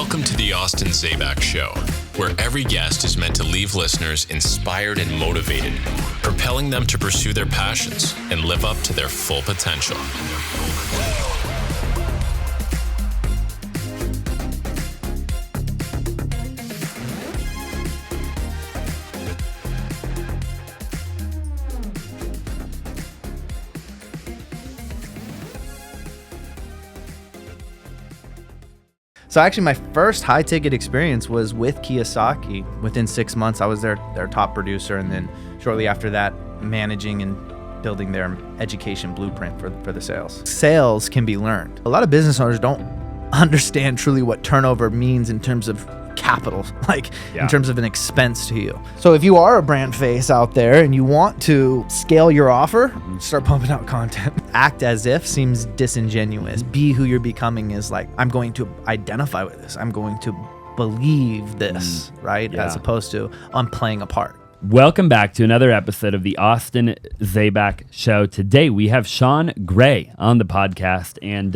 Welcome to the Austin Zaback Show, where every guest is meant to leave listeners inspired and motivated, propelling them to pursue their passions and live up to their full potential. So actually my first high ticket experience was with Kiyosaki. Within 6 months, I was their top producer. And then shortly after that, managing and building their education blueprint for the sales. Sales can be learned. A lot of business owners don't understand truly what turnover means in terms of capital, in terms of an expense to you. So if you are a brand face out there and you want to scale your offer, start pumping out content. Act as if seems disingenuous. Be who you're becoming is like, I'm going to identify with this. I'm going to believe this, right? Yeah. As opposed to I'm playing a part. Welcome back to another episode of the Austin Zaback Show. Today we have Sha Gray on the podcast, and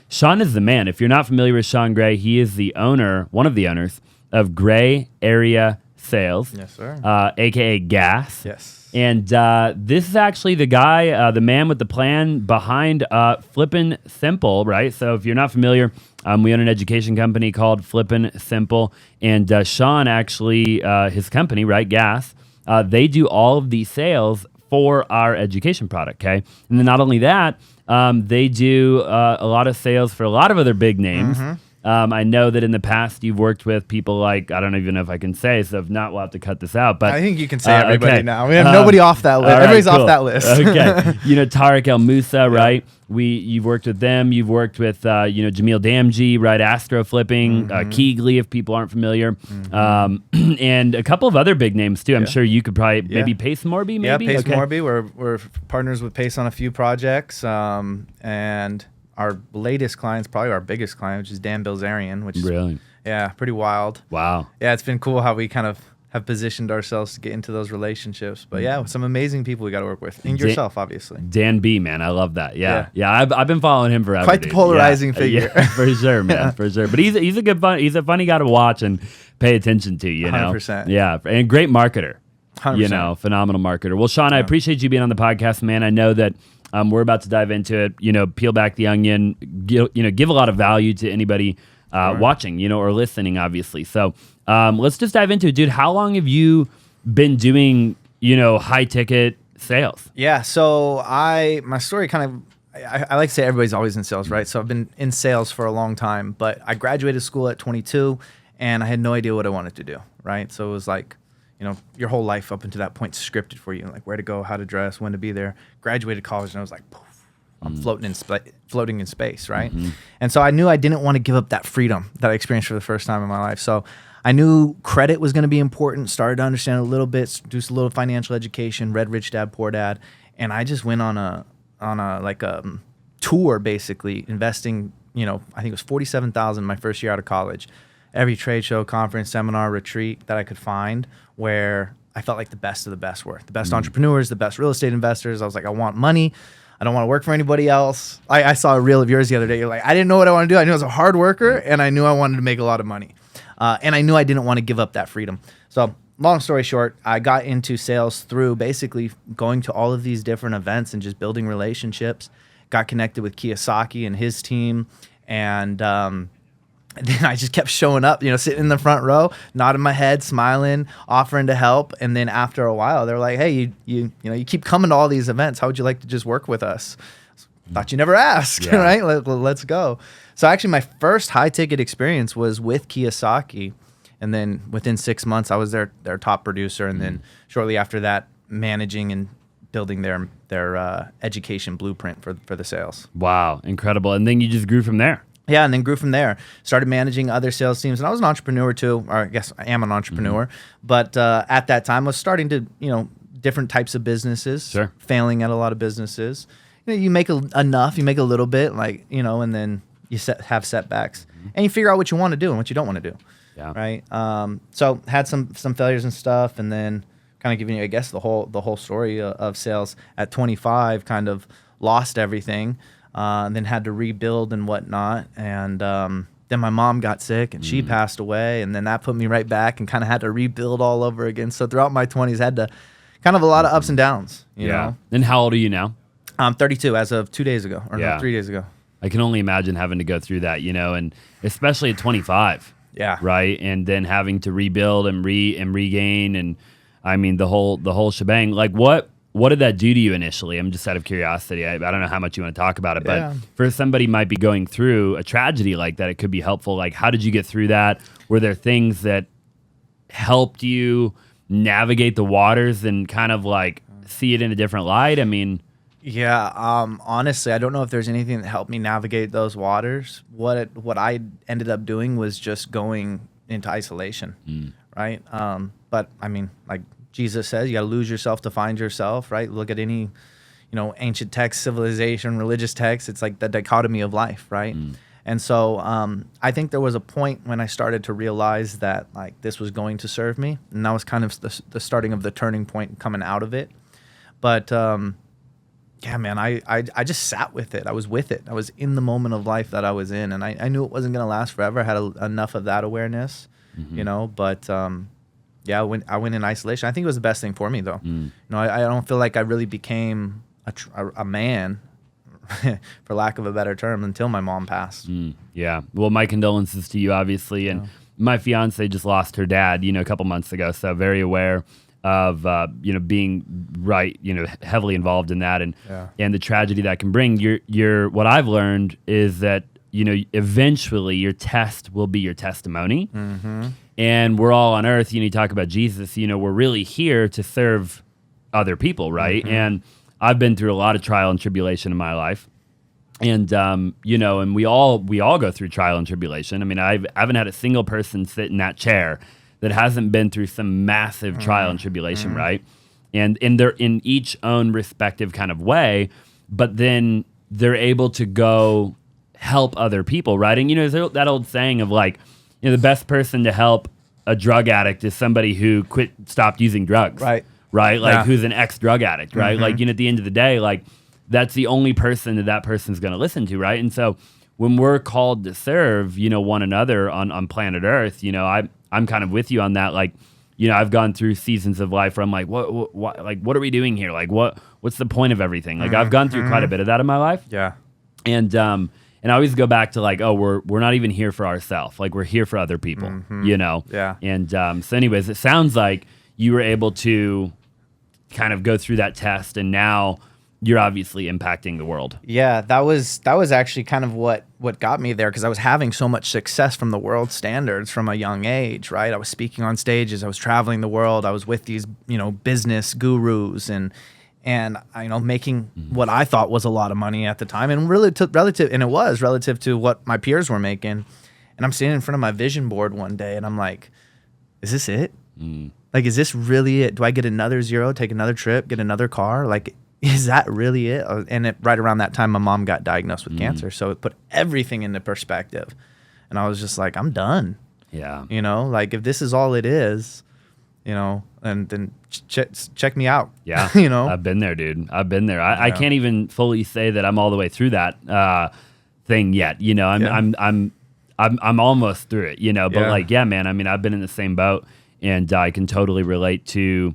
Sha is the man. If you're not familiar with Sha Gray, he is the owner, one of the owners of Gray Area Sales, Yes, sir. aka Gas. Yes. And this is actually the guy, the man with the plan behind FlippinSimple, right? So if you're not familiar, we own an education company called FlippinSimple, and Sean actually, his company, right, Gas, they do all of the sales for our education product, okay? And then not only that, they do a lot of sales for a lot of other big names. I know that in the past you've worked with people like, I don't even know if I can say, so if not, we'll have to cut this out. But I think you can say everybody okay. now. We have nobody off that list. All right, Everybody's cool. off that list. Okay. You know, Tarek El Moussa, right? You've worked with them. You've worked with, Jamil Damji, right? AstroFlipping, Keegley, if people aren't familiar. And a couple of other big names too. I'm sure you could probably, maybe Pace Mor, maybe? Yeah, Pace Okay. Mor. We're partners with Pace on a few projects. And our latest client's probably our biggest client, which is Bilzerian, which is Really? pretty wild. Wow. Yeah, it's been cool how we kind of have positioned ourselves to get into those relationships. But yeah, some amazing people we got to work with. And yourself, obviously. Dan B, man, I love that. Yeah. I've been following him forever. Quite the dude. polarizing figure. Yeah, for sure, man, for sure. But he's a funny guy to watch and pay attention to. You know, 100%. Yeah, and great marketer. 100%. You know, phenomenal marketer. Well, Sean, I appreciate you being on the podcast, man. I know that we're about to dive into it. You know, peel back the onion. Give a lot of value to anybody watching, or listening, obviously. So let's just dive into it, dude. How long have you been doing, high ticket sales? Yeah, so my story kind of, I like to say everybody's always in sales, right? So I've been in sales for a long time, but I graduated school at 22 and I had no idea what I wanted to do, right? So it was like, your whole life up until that point scripted for you, like where to go, how to dress, when to be there. Graduated college and I was like, poof, I'm floating in space, right? And so I knew I didn't want to give up that freedom that I experienced for the first time in my life. So I knew credit was going to be important, started to understand a little bit, do a little financial education, read Rich Dad, Poor Dad, and I just went on a tour, basically investing, I think it was $47,000 my first year out of college. Every trade show, conference, seminar, retreat that I could find where I felt like the best of the best were. The best entrepreneurs, the best real estate investors. I was like, I want money. I don't want to work for anybody else. I saw a reel of yours the other day. You're like, I didn't know what I want to do. I knew I was a hard worker, and I knew I wanted to make a lot of money. And I knew I didn't want to give up that freedom. So long story short, I got into sales through basically going to all of these different events and just building relationships. Got connected with Kiyosaki and his team, and then I just kept showing up, sitting in the front row, nodding my head, smiling, offering to help. And then after a while, they're like, "Hey, you keep coming to all these events. How would you like to just work with us?" Thought you never asked, right? Let's go. So actually, my first high ticket experience was with Kiyosaki, and then within 6 months, I was their top producer. And then shortly after that, managing and building their education blueprint for the sales. Wow, incredible! And then you just grew from there. Yeah, and then grew from there. Started managing other sales teams, and I was an entrepreneur too, or I guess I am an entrepreneur. But at that time, I was starting to, different types of businesses. Sure. Failing at a lot of businesses. You make enough, you make a little bit, and then you have setbacks, and you figure out what you want to do and what you don't want to do. Yeah. Right. So had some failures and stuff, and then kind of giving you, I guess, the whole story of sales. At 25, kind of lost everything. And then had to rebuild and whatnot, and Then my mom got sick and she passed away, and then that put me right back and kind of had to rebuild all over again. So throughout my 20s, had to kind of a lot of ups and downs, you know? And how old are you now? I'm 32 as of 2 days ago, or no, 3 days ago. I can only imagine having to go through that, you know, and especially at 25. Yeah. Right. And then having to rebuild and regain, and I mean the whole shebang. Like what did that do to you initially? I'm just out of curiosity. I don't know how much you want to talk about it, but for somebody might be going through a tragedy like that, it could be helpful. Like, how did you get through that? Were there things that helped you navigate the waters and kind of like see it in a different light? I mean, yeah, honestly, I don't know if there's anything that helped me navigate those waters. What I ended up doing was just going into isolation, right? But I mean, like Jesus says, you got to lose yourself to find yourself, right? Look at any, ancient text, civilization, religious text. It's like the dichotomy of life, right? And so I think there was a point when I started to realize that like this was going to serve me, and that was kind of the starting of the turning point coming out of it. But yeah, man, I just sat with it. I was with it. I was in the moment of life that I was in, and I knew it wasn't going to last forever. I had enough of that awareness, but yeah, I went in isolation. I think it was the best thing for me, though. I don't feel like I really became a man, for lack of a better term, until my mom passed. Yeah. Well, my condolences to you, obviously. And my fiance just lost her dad, a couple months ago. So very aware of, being heavily involved in that and the tragedy that can bring. What I've learned is that, eventually your test will be your testimony. And we're all on earth, you talk about Jesus, we're really here to serve other people, right? And I've been through a lot of trial and tribulation in my life. And, and we all go through trial and tribulation. I mean, I haven't had a single person sit in that chair that hasn't been through some massive trial and tribulation, right? And they're in each own respective kind of way, but then they're able to go help other people, right? And, there's that old saying of like, the best person to help a drug addict is somebody who stopped using drugs. Right? Like who's an ex-drug addict, right? Like, at the end of the day, like that's the only person that person's going to listen to, right? And so when we're called to serve, one another on planet Earth, I'm kind of with you on that. Like, I've gone through seasons of life where I'm like, what are we doing here? Like, what's the point of everything? Like, I've gone through quite a bit of that in my life. Yeah. And I always go back to like, oh, we're not even here for ourselves. Like, we're here for other people, Yeah. And so anyways, it sounds like you were able to kind of go through that test, and now you're obviously impacting the world. Yeah, that was actually kind of what got me there, because I was having so much success from the world standards from a young age, right? I was speaking on stages, I was traveling the world, I was with these, business gurus and making what I thought was a lot of money at the time, and relative to what my peers were making. And I'm standing in front of my vision board one day, and I'm like, is this it? Like, is this really it? Do I get another zero, take another trip, get another car? Like, is that really it? And right around that time, my mom got diagnosed with cancer. So it put everything into perspective. And I was just like, I'm done. Yeah. Like, if this is all it is, and then check me out. Yeah. I've been there, dude. I've been there. I can't even fully say that I'm all the way through that thing yet. I'm almost through it, but like, yeah, man, I mean, I've been in the same boat, and I can totally relate to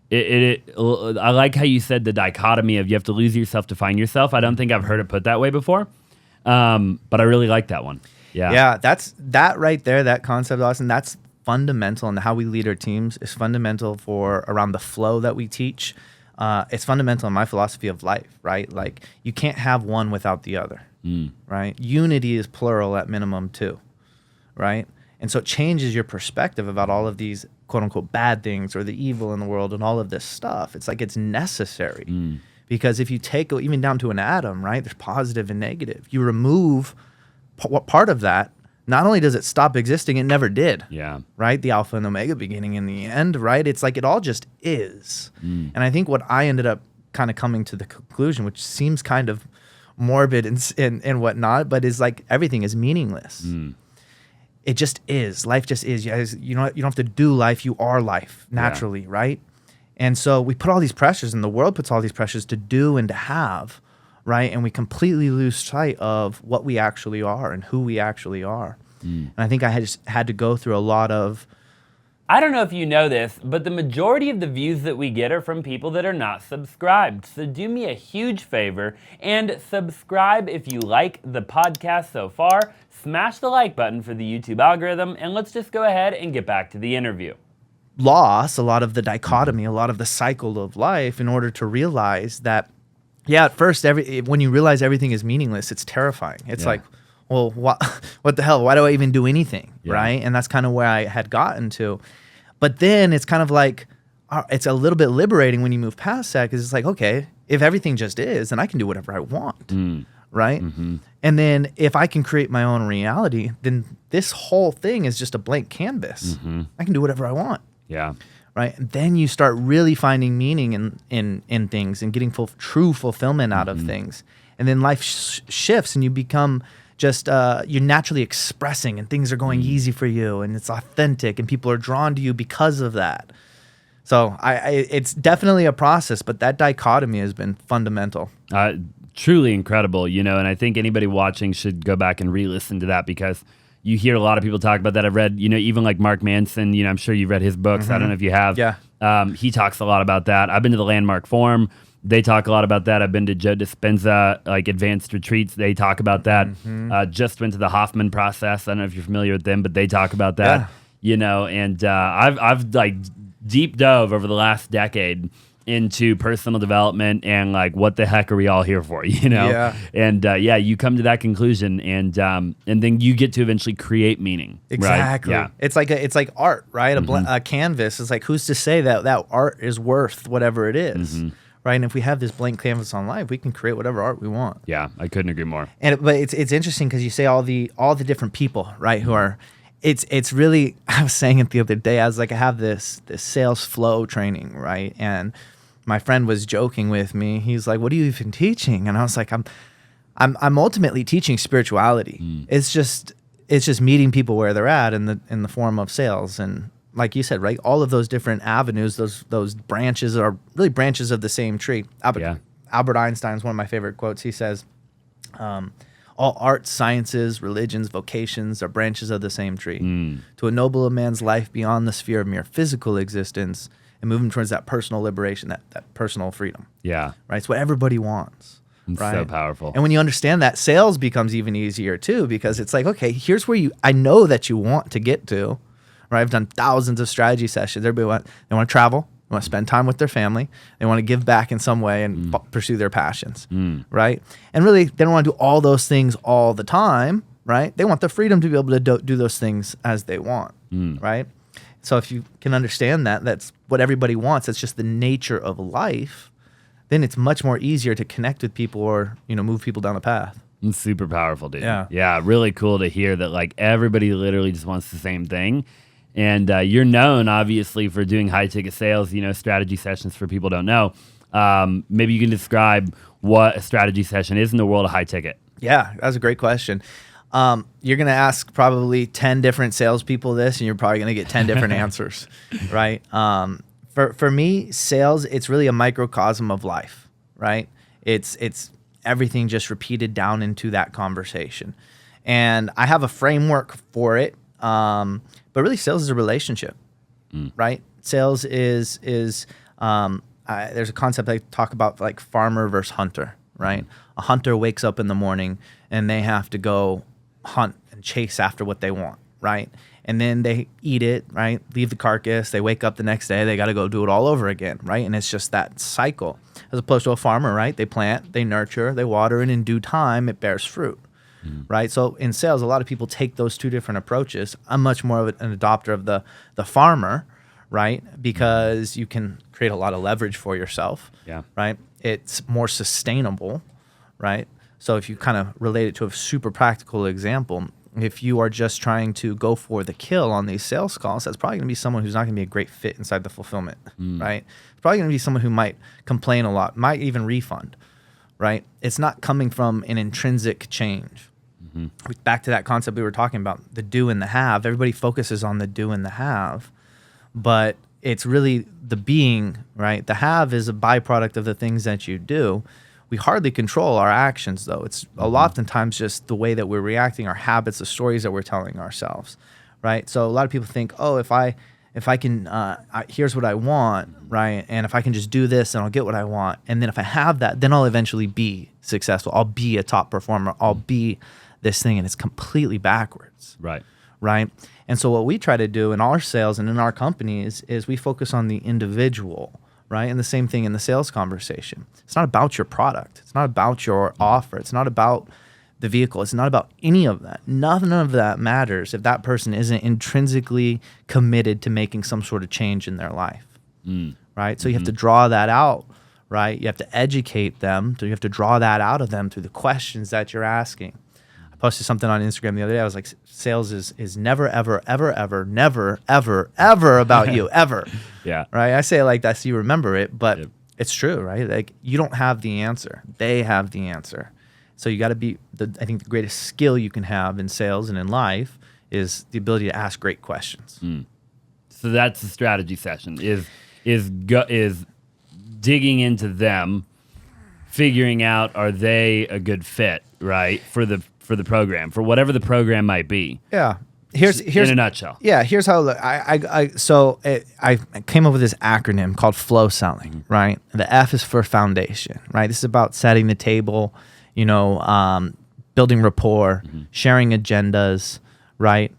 it. I like how you said the dichotomy of you have to lose yourself to find yourself. I don't think I've heard it put that way before. But I really like that one. Yeah. Yeah. That right there, that concept, Austin, that's fundamental, and how we lead our teams is fundamental for around the flow that we teach. It's fundamental in my philosophy of life, right? Like, you can't have one without the other, right? Unity is plural at minimum too, right? And so it changes your perspective about all of these quote unquote bad things or the evil in the world and all of this stuff. It's like it's necessary, because if you take even down to an atom, right, there's positive and negative. You remove what part of that, not only does it stop existing, it never did. Yeah. Right? The alpha and omega, beginning and the end, right? It's like it all just is. And I think what I ended up kind of coming to the conclusion, which seems kind of morbid and whatnot, but is like everything is meaningless. It just is. Life just is. You don't have to do life. You are life naturally, right? And so we put all these pressures, and the world puts all these pressures to do and to have, right? And we completely lose sight of what we actually are and who we actually are. And I think I just had to go through a lot of. I don't know if you know this, but the majority of the views that we get are from people that are not subscribed. So do me a huge favor and subscribe if you like the podcast so far. Smash the like button for the YouTube algorithm, and let's just go ahead and get back to the interview. Loss a lot of the dichotomy, a lot of the cycle of life in order to realize that, yeah, at first, when you realize everything is meaningless, it's terrifying. It's like, well, what the hell? Why do I even do anything, right? And that's kind of where I had gotten to. But then it's kind of like, it's a little bit liberating when you move past that, because it's like, okay, if everything just is, then I can do whatever I want, right? And then if I can create my own reality, then this whole thing is just a blank canvas. I can do whatever I want. Yeah. Right. And then you start really finding meaning in things and getting true fulfillment out of things. And then life shifts and you become just, you're naturally expressing and things are going easy for you and it's authentic and people are drawn to you because of that. So it's definitely a process, but that dichotomy has been fundamental. Truly incredible, and I think anybody watching should go back and re-listen to that, because you hear a lot of people talk about that. I've read, even like Mark Manson, I'm sure you've read his books. I don't know if you have. Yeah. He talks a lot about that. I've been to the Landmark Forum. They talk a lot about that. I've been to Joe Dispenza, like advanced retreats. They talk about that. Just went to the Hoffman process. I don't know if you're familiar with them, but they talk about that, and I've like deep dove over the last decade into personal development and like, what the heck are we all here for, And you come to that conclusion, and then you get to eventually create meaning. Exactly. Right? Yeah. It's like art, right? A canvas. It's like, who's to say that art is worth whatever it is, right? And if we have this blank canvas on life, we can create whatever art we want. Yeah, I couldn't agree more. But it's interesting because you say all the different people, right? Who are. It's really. I was saying it the other day. I was like, I have this sales flow training, right? And my friend was joking with me. He's like, "What are you even teaching?" And I was like, "I'm ultimately teaching spirituality. It's just meeting people where they're at in the form of sales." And like you said, right, all of those different avenues, those branches are really branches of the same tree. Albert Einstein's one of my favorite quotes. He says, "All arts, sciences, religions, vocations are branches of the same tree. To ennoble a man's life beyond the sphere of mere physical existence." And moving towards that personal liberation, that personal freedom. Yeah. Right? It's what everybody wants. It's right? so powerful. And when you understand that, sales becomes even easier too, because it's like, okay, here's where I know that you want to get to. Right? I've done thousands of strategy sessions. They want to travel, they want to spend time with their family, they want to give back in some way and pursue their passions. Right? And really, they don't want to do all those things all the time, right? They want the freedom to be able to do those things as they want. Right? So if you can understand that, that's what everybody wants. It's just the nature of life. Then it's much more easier to connect with people or, move people down a path. It's super powerful, dude. Yeah. Yeah, really cool to hear that like everybody literally just wants the same thing. And you're known, obviously, for doing high-ticket sales, strategy sessions for people who don't know. Maybe you can describe what a strategy session is in the world of high-ticket. Yeah, that's a great question. You're going to ask probably 10 different salespeople this, and you're probably going to get 10 different answers, right? For me, sales, it's really a microcosm of life, right? It's everything just repeated down into that conversation. And I have a framework for it, but really sales is a relationship, right? Sales is there's a concept I talk about like farmer versus hunter, right? A hunter wakes up in the morning and they have to go hunt and chase after what they want, right? And then they eat it, right? Leave the carcass. They wake up the next day. They got to go do it all over again, right? And it's just that cycle. As opposed to a farmer, right? They plant, they nurture, they water, and in due time, it bears fruit, right? So in sales, a lot of people take those two different approaches. I'm much more of an adopter of the farmer, right? Because you can create a lot of leverage for yourself, right? It's more sustainable, right? So if you kind of relate it to a super practical example, if you are just trying to go for the kill on these sales calls, that's probably going to be someone who's not going to be a great fit inside the fulfillment, right? It's probably going to be someone who might complain a lot, might even refund, right? It's not coming from an intrinsic change. Back to that concept we were talking about, the do and the have. Everybody focuses on the do and the have, but it's really the being, right? The have is a byproduct of the things that you do. We hardly control our actions, though. It's a lot oftentimes just the way that we're reacting, our habits, the stories that we're telling ourselves, right? So a lot of people think, oh, if I can, here's what I want, right? And if I can just do this, then I'll get what I want. And then if I have that, then I'll eventually be successful. I'll be a top performer. I'll be this thing. And it's completely backwards. Right. Right. And so what we try to do in our sales and in our companies is we focus on the individual, right? And the same thing in the sales conversation. It's not about your product. It's not about your offer. It's not about the vehicle. It's not about any of that. None of that matters if that person isn't intrinsically committed to making some sort of change in their life, right? So you have to draw that out, right? You have to educate them. So you have to draw that out of them through the questions that you're asking. I posted something on Instagram the other day. I was like, sales is never, ever, ever, ever, never, ever, ever about you, ever. Yeah. Right? I say it like that so you remember it, but it's true, right? Like, you don't have the answer. They have the answer. So you got to be, I think the greatest skill you can have in sales and in life is the ability to ask great questions. So that's the strategy session, is digging into them, figuring out, are they a good fit, right, for the program, for whatever the program might be. Yeah. Here's in a nutshell. Yeah, here's how I came up with this acronym called flow selling, right? The F is for foundation, right? This is about setting the table, building rapport, sharing agendas, right?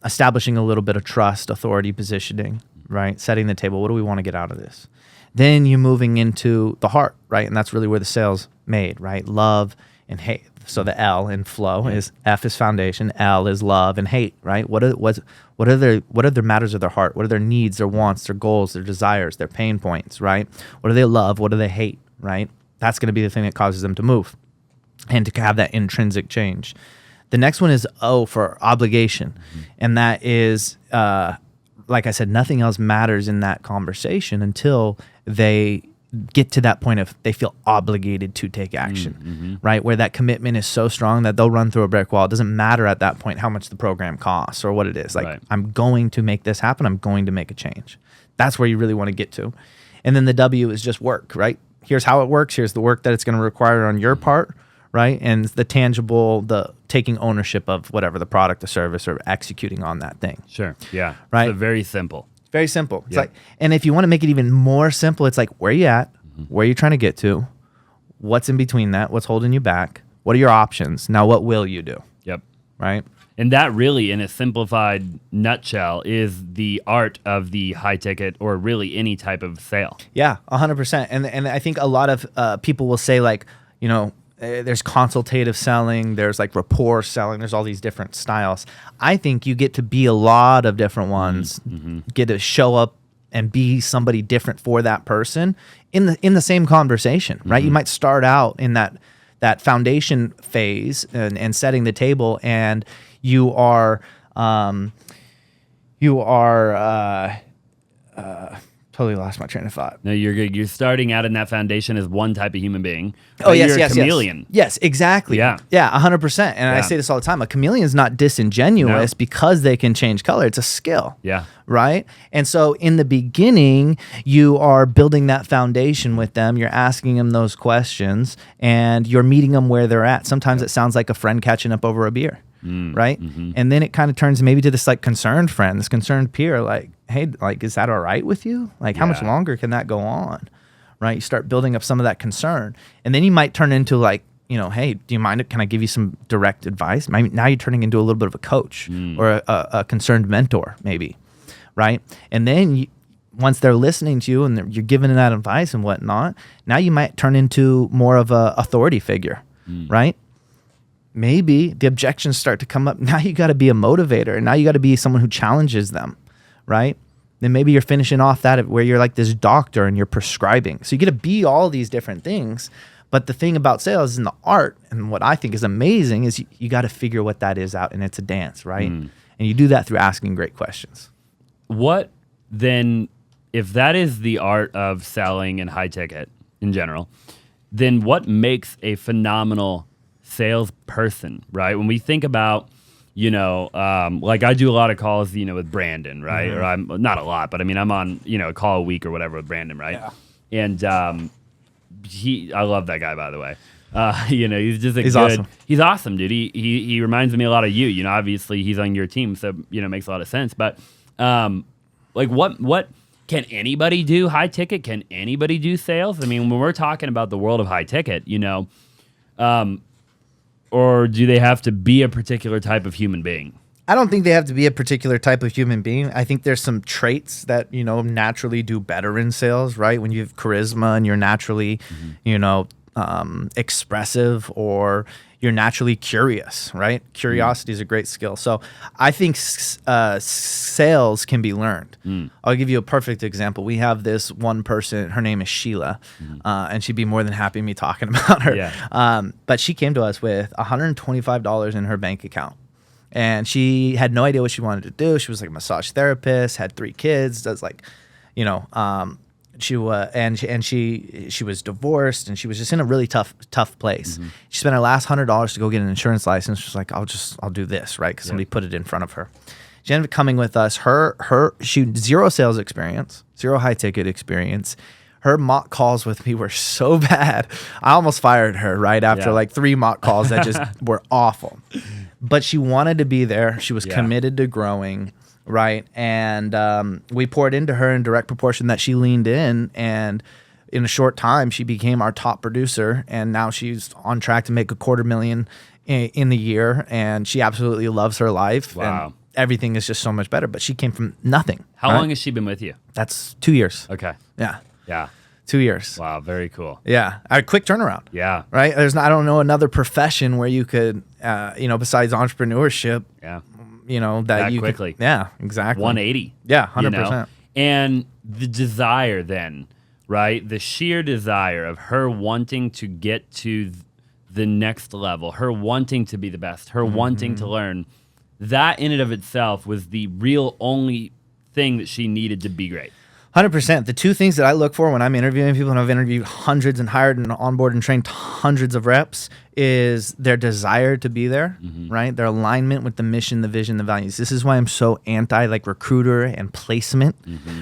Establishing a little bit of trust, authority, positioning, right? Setting the table. What do we want to get out of this? Then you're moving into the heart, right? And that's really where the sales made, right? Love and hate. So the L in flow is F is foundation, L is love and hate, right? What are their matters of their heart? What are their needs, their wants, their goals, their desires, their pain points, right? What do they love? What do they hate, right? That's going to be the thing that causes them to move and to have that intrinsic change. The next one is O for obligation. And that is, like I said, nothing else matters in that conversation until they get to that point of they feel obligated to take action, right? Where that commitment is so strong that they'll run through a brick wall. It doesn't matter at that point how much the program costs or what it is. Like, I'm going to make this happen. I'm going to make a change. That's where you really want to get to. And then the W is just work, right? Here's how it works. Here's the work that it's going to require on your part, right? And the tangible, the taking ownership of whatever the product, the service, or executing on that thing. Sure. Yeah. Right. So very simple. Very simple. It's like, and if you want to make it even more simple, it's like, where are you at? Where are you trying to get to? What's in between that? What's holding you back? What are your options? Now, what will you do? Yep. Right? And that really, in a simplified nutshell, is the art of the high ticket or really any type of sale. Yeah, 100%. And I think a lot of people will say, like, there's consultative selling, there's like rapport selling, there's all these different styles. I think you get to be a lot of different ones, get to show up and be somebody different for that person in the same conversation, right? You might start out in that foundation phase and setting the table, and you are totally lost my train of thought. No, you're good. You're starting out in that foundation as one type of human being. Oh, yes, you're yes, a chameleon. Yes, exactly. Yeah. Yeah, 100%. And I say this all the time. A chameleon is not disingenuous because they can change color. It's a skill. Yeah. Right? And so in the beginning, you are building that foundation with them. You're asking them those questions, and you're meeting them where they're at. Sometimes it sounds like a friend catching up over a beer. Right? And then it kind of turns maybe to this like concerned friend, this concerned peer, like, hey, like, is that all right with you? Like, how much longer can that go on? Right? You start building up some of that concern. And then you might turn into like, hey, do you mind? Can I give you some direct advice? Now you're turning into a little bit of a coach or a concerned mentor, maybe. Right? And then once they're listening to you and you're giving that advice and whatnot, now you might turn into more of a authority figure, right? Maybe the objections start to come up. Now you got to be a motivator, and now you got to be someone who challenges them, right? Then maybe you're finishing off that where you're like this doctor and you're prescribing. So you get to be all these different things. But the thing about sales and the art, and what I think is amazing, is you got to figure what that is out, and it's a dance, right? And you do that through asking great questions. What then, if that is the art of selling and high ticket in general, then what makes a phenomenal salesperson, right? When we think about, like I do a lot of calls, with Brandon, right? Or I'm not a lot, but I mean, I'm on, a call a week or whatever with Brandon, right? Yeah. And I love that guy, by the way. He's just He's awesome. He's awesome, dude. He reminds me a lot of you. Obviously he's on your team, so it makes a lot of sense. But what can anybody do high ticket? Can anybody do sales? I mean, when we're talking about the world of high ticket, or do they have to be a particular type of human being? I don't think they have to be a particular type of human being. I think there's some traits that, naturally do better in sales, right? When you have charisma and you're naturally, expressive, or you're naturally curious, right? Curiosity is a great skill. So I think sales can be learned. I'll give you a perfect example. We have this one person, her name is Sheila, and she'd be more than happy me talking about her. Yeah. But she came to us with $125 in her bank account. And she had no idea what she wanted to do. She was like a massage therapist, had 3 kids, does she was divorced, and she was just in a really tough place. She spent her last $100 to go get an insurance license. She's like, I'll do this, right? Because somebody put it in front of her. She ended up coming with us. She had 0 sales experience, 0 high ticket experience. Her mock calls with me were so bad. I almost fired her right after like 3 mock calls that just were awful. But she wanted to be there. She was committed to growing, right? And we poured into her in direct proportion that she leaned in. And in a short time, she became our top producer. And now she's on track to make $250,000 in the year. And she absolutely loves her life. Wow. And everything is just so much better. But she came from nothing. How long has she been with you? That's 2 years. Okay. Yeah. Yeah. 2 years. Wow. Very cool. Yeah. A quick turnaround. Yeah. Right. I don't know another profession where you could, besides entrepreneurship. Yeah. That you quickly. Yeah. Exactly. 180. Yeah. 100%. And the desire then, right? The sheer desire of her wanting to get to the next level, her wanting to be the best, her wanting to learn, that in and of itself was the real only thing that she needed to be great. 100%. The 2 things that I look for when I'm interviewing people, and I've interviewed hundreds and hired and onboarded and trained hundreds of reps, is their desire to be there, right? Their alignment with the mission, the vision, the values. This is why I'm so anti recruiter and placement,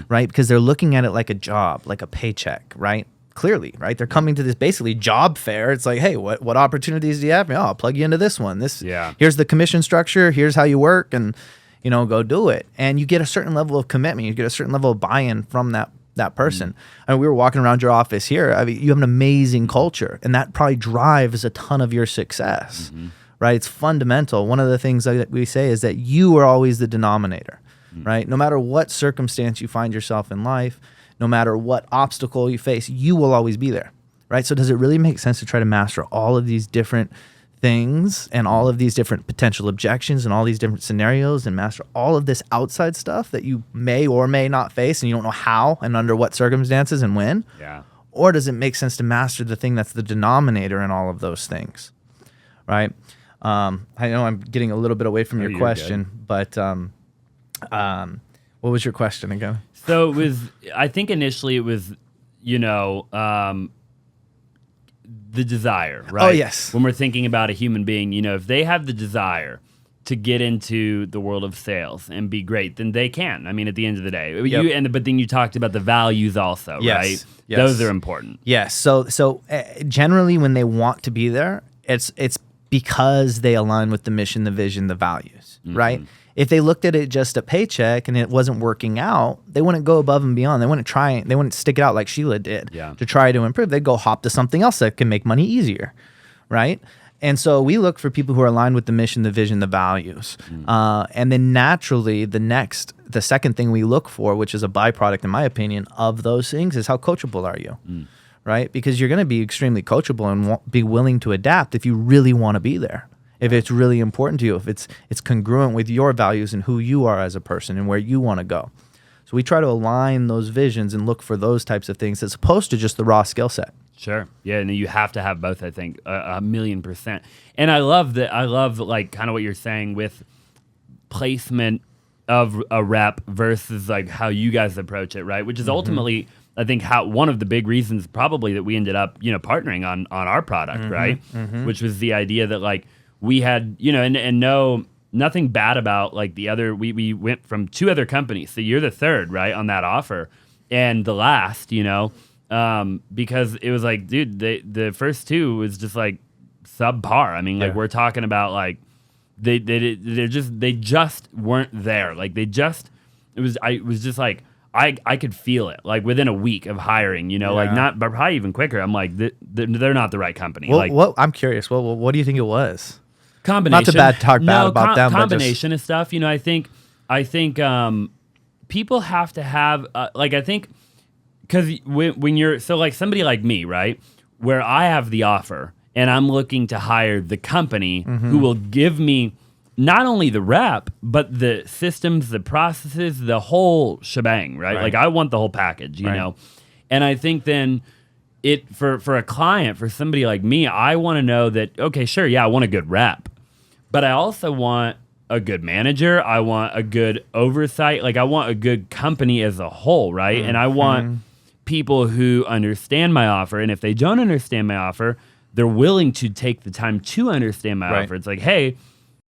right? Because they're looking at it like a job, like a paycheck, right? Clearly, right? They're coming to this basically job fair. It's like, hey, what opportunities do you have? Oh, I'll plug you into this one. Here's the commission structure. Here's how you work, and go do it. And you get a certain level of commitment. You get a certain level of buy-in from that person. I mean, we were walking around your office here. I mean, you have an amazing culture, and that probably drives a ton of your success, right? It's fundamental. One of the things that we say is that you are always the denominator, right? No matter what circumstance you find yourself in life, no matter what obstacle you face, you will always be there, right? So does it really make sense to try to master all of these different things and all of these different potential objections and all these different scenarios and master all of this outside stuff that you may or may not face and you don't know how and under what circumstances and when? Yeah. Or does it make sense to master the thing that's the denominator in all of those things, right? I know I'm getting a little bit away from your question, but what was your question again? So it was, I think initially it was, the desire, right? Oh, yes. When we're thinking about a human being, if they have the desire to get into the world of sales and be great, then they can. I mean, at the end of the day, but then you talked about the values also, right? Yes. Those are important. Yes. So generally, when they want to be there, it's because they align with the mission, the vision, the values, right? If they looked at it just a paycheck and it wasn't working out, they wouldn't go above and beyond. They wouldn't stick it out like Sheila did to try to improve. They'd go hop to something else that can make money easier, right? And so we look for people who are aligned with the mission, the vision, the values. And then naturally, the second thing we look for, which is a byproduct, in my opinion, of those things, is how coachable are you, right? Because you're going to be extremely coachable and be willing to adapt if you really want to be there. If it's really important to you, if it's congruent with your values and who you are as a person and where you want to go. So we try to align those visions and look for those types of things as opposed to just the raw skill set. Sure. Yeah, and you have to have both, I think, 1,000,000%. And I love that. I love like kind of what you're saying with placement of a rep versus like how you guys approach it, right? Which is ultimately, I think, how one of the big reasons probably that we ended up, partnering on our product, right? Which was the idea that like we had, and no, nothing bad about like the other, we went from 2 other companies. So you're the third, right, on that offer. And the last, because it was like, dude, the first two was just like subpar. I mean, like we're talking about like they just weren't there. Like it was just like I could feel it like within a week of hiring, like not, but probably even quicker. I'm like, they're not the right company. Well, like, I'm curious. What do you think it was? Combination. Not to talk bad about them. Combination of stuff. I think people have to have I think. Because when you're, so like somebody like me, right, where I have the offer and I'm looking to hire the company who will give me not only the rep, but the systems, the processes, the whole shebang, right? Like I want the whole package, you know? And I think then for a client, for somebody like me, I want to know that, okay, sure, yeah, I want a good rep, but I also want a good manager. I want a good oversight. Like I want a good company as a whole, right? And I want people who understand my offer, and if they don't understand my offer, they're willing to take the time to understand my offer. It's like, hey,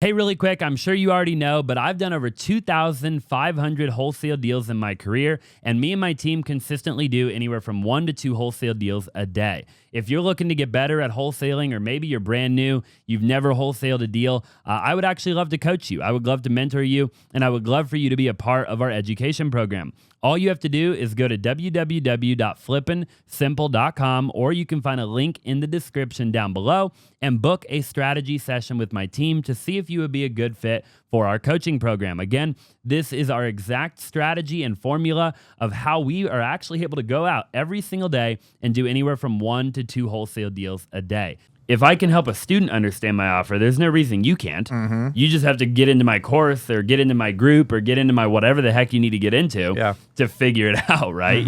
really quick, I'm sure you already know, but I've done over 2,500 wholesale deals in my career, and me and my team consistently do anywhere from 1 to 2 wholesale deals a day. If you're looking to get better at wholesaling, or maybe you're brand new, you've never wholesaled a deal, I would actually love to coach you. I would love to mentor you, and I would love for you to be a part of our education program. All you have to do is go to www.FlippinSimple.com, or you can find a link in the description down below and book a strategy session with my team to see if you would be a good fit for our coaching program. Again, this is our exact strategy and formula of how we are actually able to go out every single day and do anywhere from 1 to 2 wholesale deals a day. If I can help a student understand my offer, there's no reason you can't. You just have to get into my course or get into my group or get into my whatever the heck you need to get into to figure it out, right?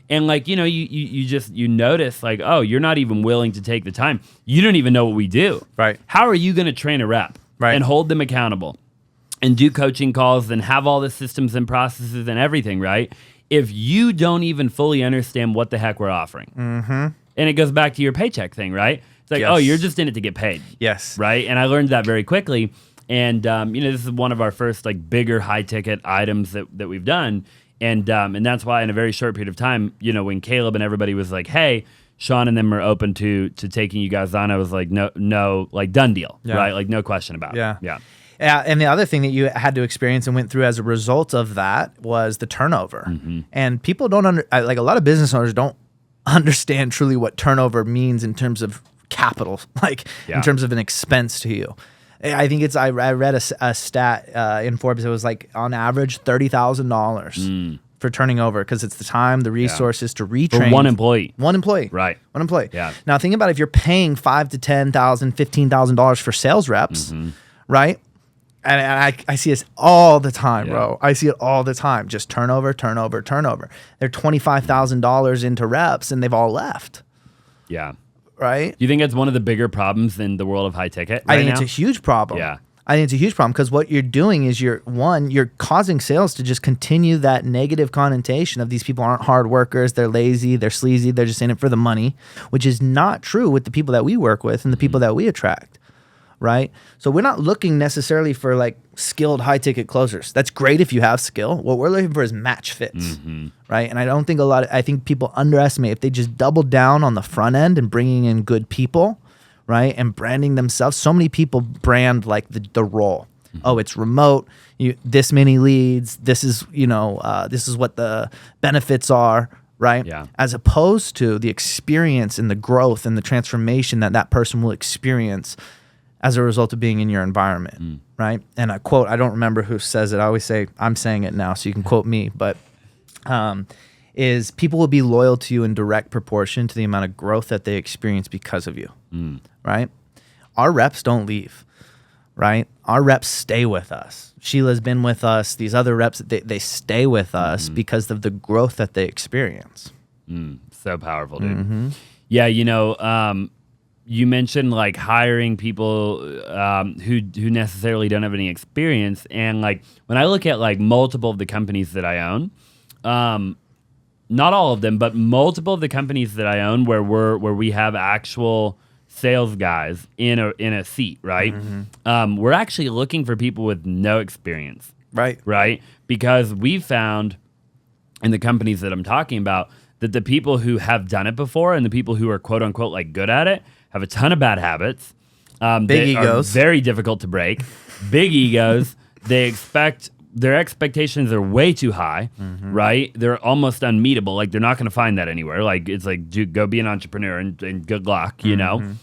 And like, you notice like, oh, you're not even willing to take the time. You don't even know what we do. Right. How are you going to train a rep and hold them accountable and do coaching calls and have all the systems and processes and everything, right? If you don't even fully understand what the heck we're offering. And it goes back to your paycheck thing, right? It's like, oh, you're just in it to get paid. Yes. Right? And I learned that very quickly. And, this is one of our first like bigger high ticket items that we've done. And that's why in a very short period of time, when Caleb and everybody was like, hey, Sean and them are open to taking you guys on, I was like, no, like done deal, right? Like no question about it. Yeah. And the other thing that you had to experience and went through as a result of that was the turnover. And people don't like a lot of business owners don't understand truly what turnover means in terms of capital, like in terms of an expense to you. I think I read a stat in Forbes. It was like on average $30,000 for turning over, because it's the time, the resources to retrain. For one employee. Right. One employee. Yeah. Now think about if you're paying $5,000 to $10,000, $15,000 for sales reps, right? And I see this all the time, bro. I see it all the time. Just turnover. They're $25,000 into reps and they've all left. Yeah. Right? Do you think that's one of the bigger problems in the world of high ticket I think now? it's a huge problem. Yeah. I think it's a huge problem, because what you're doing is you're causing sales to just continue that negative connotation of these people aren't hard workers, they're lazy, they're sleazy, they're just in it for the money, which is not true with the people that we work with and the people that we attract. Right? So we're not looking necessarily for like skilled high ticket closers. That's great if you have skill. What we're looking for is match fits, right? And I don't think I think people underestimate if they just double down on the front end and bringing in good people, right? And branding themselves. So many people brand like the role. Oh, it's remote. This many leads. This is, this is what the benefits are. Right? Yeah. As opposed to the experience and the growth and the transformation that person will experience as a result of being in your environment, right? And a quote, I don't remember who says it. I always say, I'm saying it now, so you can quote me, but is people will be loyal to you in direct proportion to the amount of growth that they experience because of you, right? Our reps don't leave, right? Our reps stay with us. Sheila's been with us. These other reps, they stay with us because of the growth that they experience. So powerful, dude. Yeah, you mentioned like hiring people who necessarily don't have any experience, and like when I look at like multiple of the companies that I own, not all of them, but multiple of the companies that I own where we have actual sales guys in a seat, right? We're actually looking for people with no experience, Right. Because we've found in the companies that I'm talking about that the people who have done it before and the people who are quote unquote like good at it have a ton of bad habits. Big egos. Are very difficult to break. Big egos. Their expectations are way too high, right? They're almost unmeetable. Like they're not going to find that anywhere. Like it's like, dude, go be an entrepreneur and good luck, you know,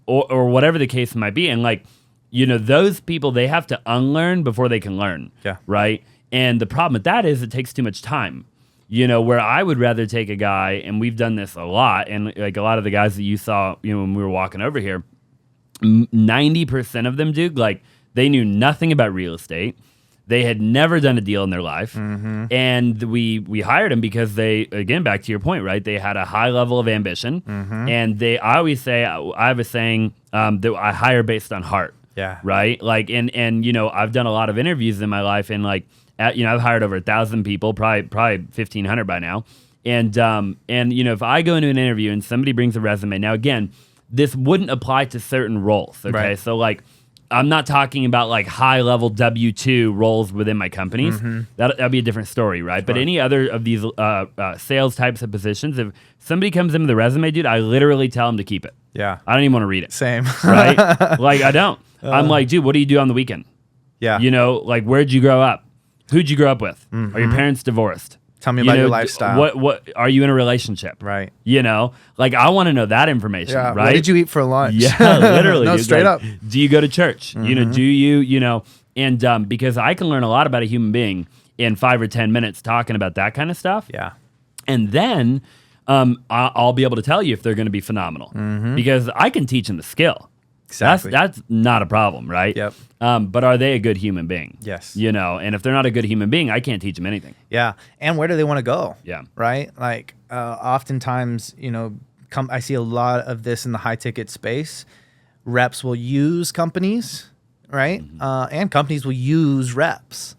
or whatever the case might be. And like, you know, those people, they have to unlearn before they can learn. Yeah. Right. And the problem with that is it takes too much time. You know, where I would rather take a guy, and we've done this a lot, and like a lot of the guys that you saw, you know, when we were walking over here, 90% of them, dude, like they knew nothing about real estate. They had never done a deal in their life. And we hired them because they, again, back to your point, right? They had a high level of ambition. And I always say, I have a saying that I hire based on heart. Yeah. Right? Like, and you know, I've done a lot of interviews in my life, and like, you know, I've hired over 1,000 people, probably 1,500 by now. And you know, if I go into an interview and somebody brings a resume, now again, this wouldn't apply to certain roles. Okay. Right. So like, I'm not talking about like high level W-2 roles within my companies. That'd be a different story, right? But any other of these sales types of positions, if somebody comes in with a resume, dude, I literally tell them to keep it. Yeah. I don't even want to read it. Same. Right? Like I don't. I'm like, dude, what do you do on the weekend? Yeah. You know, like where'd you grow up? Who'd you grow up with? Are your parents divorced? Tell me about your lifestyle. What are you in a relationship? Right. You know, like I want to know that information. Yeah. Right. What did you eat for lunch? Yeah, literally. No, dude. straight Like, up. Do you go to church? You know, do you know, and because I can learn a lot about a human being in 5 or 10 minutes talking about that kind of stuff. Yeah. And then I'll be able to tell you if they're going to be phenomenal because I can teach them the skill. Exactly. That's not a problem, right? Yep. But are they a good human being? Yes. You know, and if they're not a good human being, I can't teach them anything. Yeah. And where do they want to go? Yeah. Right? Like oftentimes, you know, I see a lot of this in the high ticket space. Reps will use companies, right? And companies will use reps,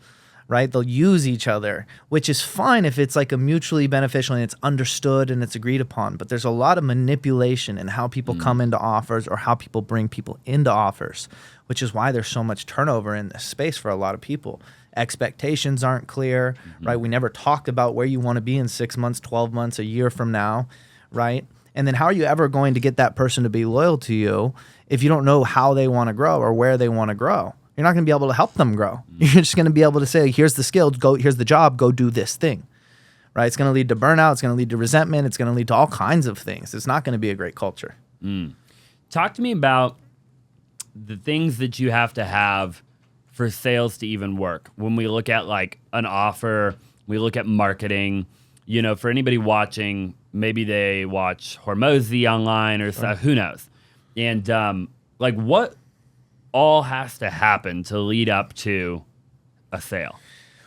right? They'll use each other, which is fine if it's like a mutually beneficial and it's understood and it's agreed upon. But there's a lot of manipulation in how people come into offers or how people bring people into offers, which is why there's so much turnover in this space for a lot of people. Expectations aren't clear, right? We never talked about where you want to be in 6 months, 12 months, a year from now, right? And then how are you ever going to get that person to be loyal to you if you don't know how they want to grow or where they want to grow? You're not going to be able to help them grow. You're just going to be able to say, here's the skill, here's the job, go do this thing, right? It's going to lead to burnout. It's going to lead to resentment. It's going to lead to all kinds of things. It's not going to be a great culture. Talk to me about the things that you have to have for sales to even work. When we look at like an offer, we look at marketing, you know, for anybody watching, maybe they watch Hormozy online or stuff, who knows? And like what all has to happen to lead up to a sale?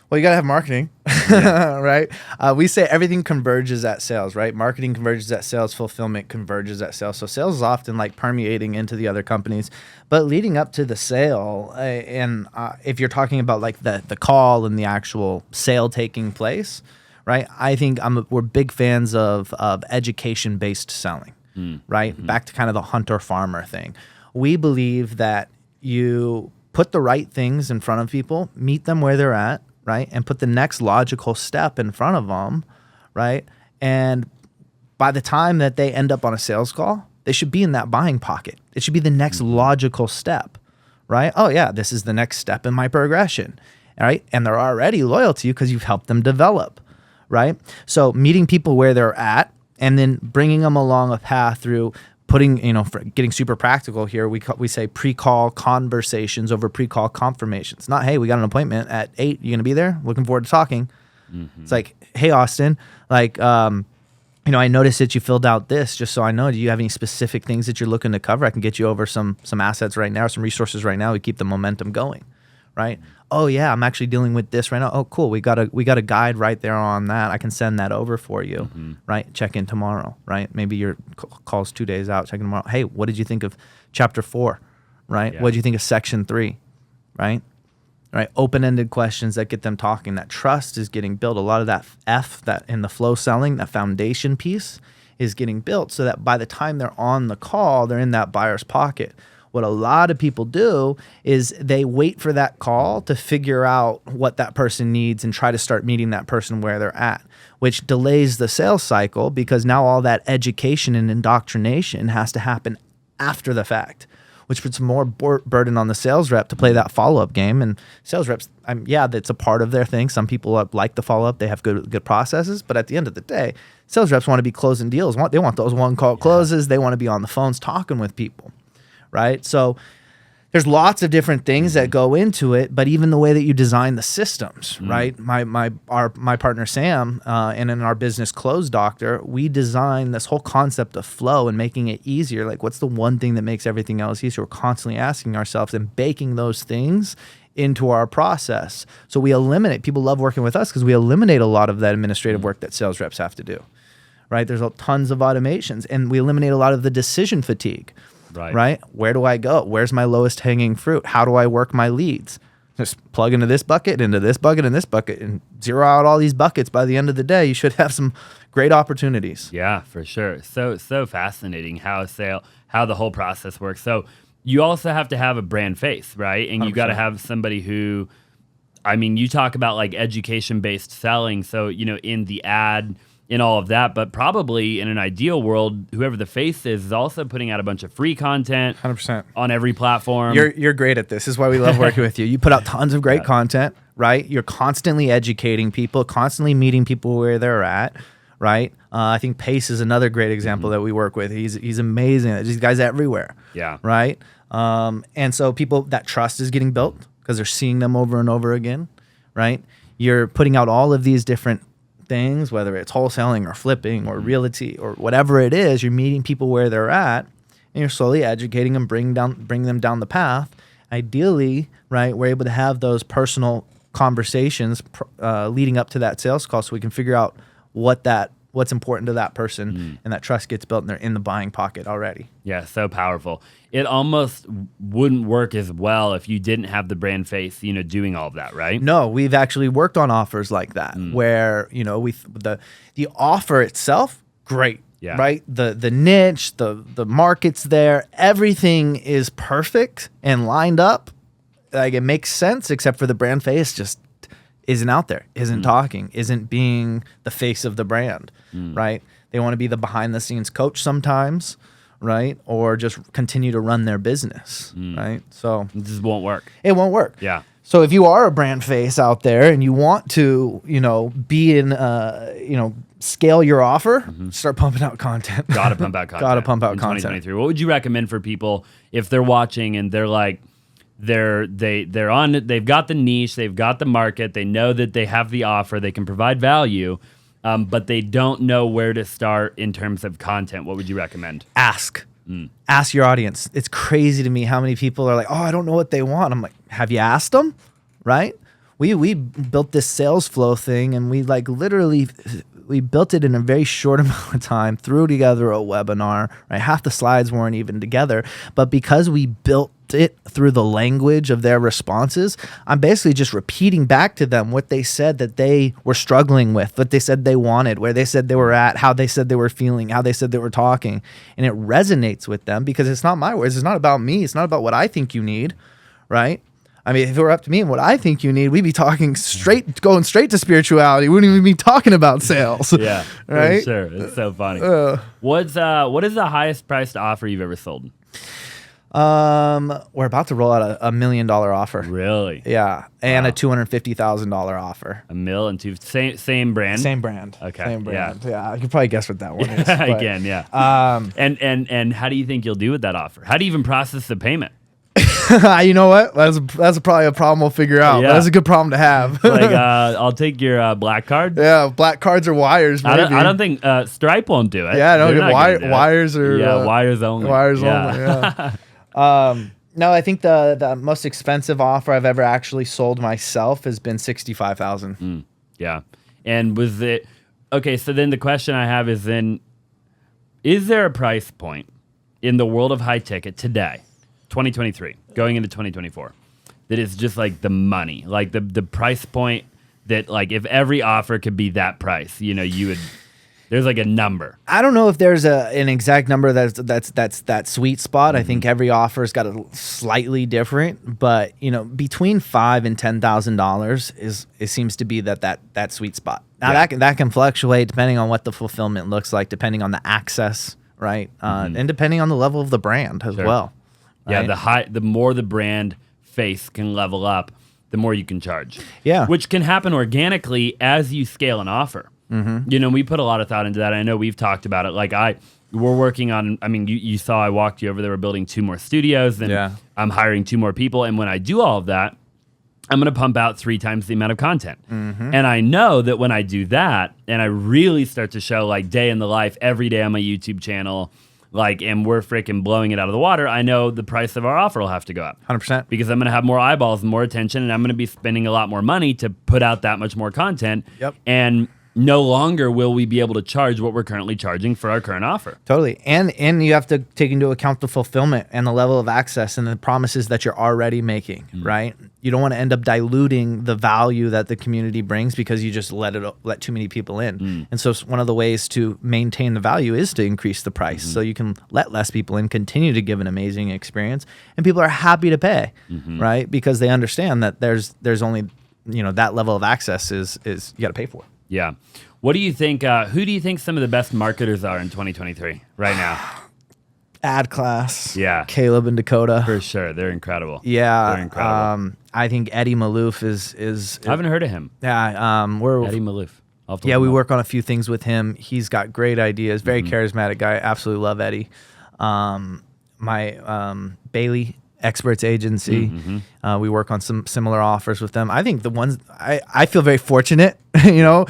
Well, you got to have marketing, right? We say everything converges at sales, right? Marketing converges at sales, fulfillment converges at sales. So sales is often like permeating into the other companies, but leading up to the sale, and if you're talking about like the call and the actual sale taking place, right? I think we're big fans of education-based selling, right? Back to kind of the hunter-farmer thing. We believe that you put the right things in front of people, meet them where they're at, right? And put the next logical step in front of them, right? And by the time that they end up on a sales call, they should be in that buying pocket. It should be the next logical step, right? Oh yeah, this is the next step in my progression, all right? And they're already loyal to you because you've helped them develop, right? So meeting people where they're at and then bringing them along a path through putting, you know, for getting super practical here, we say pre-call conversations over pre-call confirmations. Not, hey, we got an appointment at 8. You gonna be there? Looking forward to talking. It's like, hey, Austin, like, you know, I noticed that you filled out this. Just so I know, do you have any specific things that you're looking to cover? I can get you over some assets right now, some resources right now. We keep the momentum going, right? Oh yeah, I'm actually dealing with this right now. Oh cool, we got a guide right there on that. I can send that over for you, right? Check in tomorrow, right? Maybe your call's 2 days out. Check in tomorrow. Hey, what did you think of chapter 4, right? Yeah. What did you think of section 3, right? Right, open-ended questions that get them talking. That trust is getting built. A lot of that that in the flow selling, that foundation piece is getting built so that by the time they're on the call, they're in that buyer's pocket. What a lot of people do is they wait for that call to figure out what that person needs and try to start meeting that person where they're at, which delays the sales cycle because now all that education and indoctrination has to happen after the fact, which puts more burden on the sales rep to play that follow-up game. And sales reps, yeah, that's a part of their thing. Some people like the follow-up. They have good processes. But at the end of the day, sales reps want to be closing deals. They want those one-call closes. They want to be on the phones talking with people, right? So there's lots of different things that go into it, but even the way that you design the systems, right? My partner Sam, and in our business Close Doctor, we design this whole concept of flow and making it easier. Like, what's the one thing that makes everything else easier? We're constantly asking ourselves and baking those things into our process. So we eliminate. People love working with us because we eliminate a lot of that administrative work that sales reps have to do, right? There's tons of automations, and we eliminate a lot of the decision fatigue. Right? Where do I go? Where's my lowest hanging fruit? How do I work my leads? Just plug into this bucket, and this bucket, and zero out all these buckets. By the end of the day, you should have some great opportunities. Yeah, for sure. So fascinating how the whole process works. So you also have to have a brand face, right? And you got to have somebody who, I mean, you talk about like education-based selling. So, in the ad, in all of that, but probably in an ideal world, whoever the face is also putting out a bunch of free content 100% on every platform. You're great at this. This is why we love working with you. You put out tons of great content, right? You're constantly educating people, constantly meeting people where they're at, right? I think Pace is another great example that we work with. He's amazing. These guys everywhere. Yeah. Right? And so that trust is getting built because they're seeing them over and over again, right? You're putting out all of these different things, whether it's wholesaling or flipping or realty or whatever it is. You're meeting people where they're at, and you're slowly educating them, bring them down the path. Ideally, right, we're able to have those personal conversations leading up to that sales call, so we can figure out what's important to that person, and that trust gets built, and they're in the buying pocket already. Yeah, so powerful. It almost wouldn't work as well if you didn't have the brand face, doing all of that, right? No, we've actually worked on offers like that, where the offer itself, great, right? The niche, the market's there, everything is perfect and lined up, like it makes sense, except for the brand face just isn't out there, isn't talking, isn't being the face of the brand, right? They want to be the behind the scenes coach sometimes, right? Or just continue to run their business, right? So it just won't work. It won't work. Yeah. So if you are a brand face out there and you want to, be in, scale your offer, start pumping out content. Gotta pump out content. Gotta pump out in content. 2023. What would you recommend for people if they're watching and they're like, they're on it, they've got the niche, they've got the market, they know that they have the offer, they can provide value, but they don't know where to start in terms of content? What would you recommend? Ask your audience. It's crazy to me how many people are like, oh, I don't know what they want. I'm like, have you asked them? Right? We built this sales flow thing, and we we built it in a very short amount of time, threw together a webinar, right? Half the slides weren't even together, but because we built it through the language of their responses, I'm basically just repeating back to them what they said that they were struggling with, what they said they wanted, where they said they were at, how they said they were feeling, how they said they were talking. And it resonates with them because it's not my words. It's not about me. It's not about what I think you need, right? I mean, if it were up to me and what I think you need, we'd be going straight to spirituality. We wouldn't even be talking about sales. Yeah, right? For sure. It's so funny. What is the highest priced offer you've ever sold? We're about to roll out $1 million offer. Really? Yeah, and a $250,000 offer. $1 million and same brand. Same brand. Okay. Same brand. Yeah, you can probably guess what that one is. Again, yeah. And how do you think you'll do with that offer? How do you even process the payment? You know what? That's probably a problem we'll figure out. Yeah. That's a good problem to have. I'll take your black card. Yeah, black cards or wires. Maybe. I don't think Stripe won't do it. Yeah, I don't get wires or wires only. Wires only. Yeah. No, I think the most expensive offer I've ever actually sold myself has been $65,000. Yeah, and was it okay? So then the question I have is is there a price point in the world of high ticket today, 2023, going into 2024, that is just like the money, like the price point that, like, if every offer could be that price, you would. There's like a number. I don't know if there's an exact number that's that sweet spot. I think every offer's got a slightly different, but between $5,000 and $10,000 it seems to be that sweet spot. Now that can fluctuate depending on what the fulfillment looks like, depending on the access, right, and depending on the level of the brand as well. Right? Yeah, the more the brand face can level up, the more you can charge. Yeah, which can happen organically as you scale an offer. We put a lot of thought into that. I know we've talked about it. Like we're working on, I mean, you saw I walked you over there. We're building 2 more studios, and I'm hiring 2 more people. And when I do all of that, I'm going to pump out 3 times the amount of content. And I know that when I do that, and I really start to show like day in the life every day on my YouTube channel, and we're freaking blowing it out of the water, I know the price of our offer will have to go up. 100%. Because I'm going to have more eyeballs and more attention, and I'm going to be spending a lot more money to put out that much more content. Yep. And no longer will we be able to charge what we're currently charging for our current offer. Totally. And you have to take into account the fulfillment and the level of access and the promises that you're already making, right? You don't want to end up diluting the value that the community brings because you just let too many people in. And so one of the ways to maintain the value is to increase the price so you can let less people in, continue to give an amazing experience, and people are happy to pay, right? Because they understand that there's only, that level of access is you got to pay for it. Yeah. What do you think, who do you think some of the best marketers are in 2023 right now? Ad Class. Yeah. Caleb and Dakota. For sure. They're incredible. Yeah. They're incredible. I think Eddie Malouf is I haven't heard of him. Yeah. Eddie Malouf. We work on a few things with him. He's got great ideas. Very charismatic guy. Absolutely love Eddie. My Bailey Experts Agency. We work on some similar offers with them. I think the ones I feel very fortunate,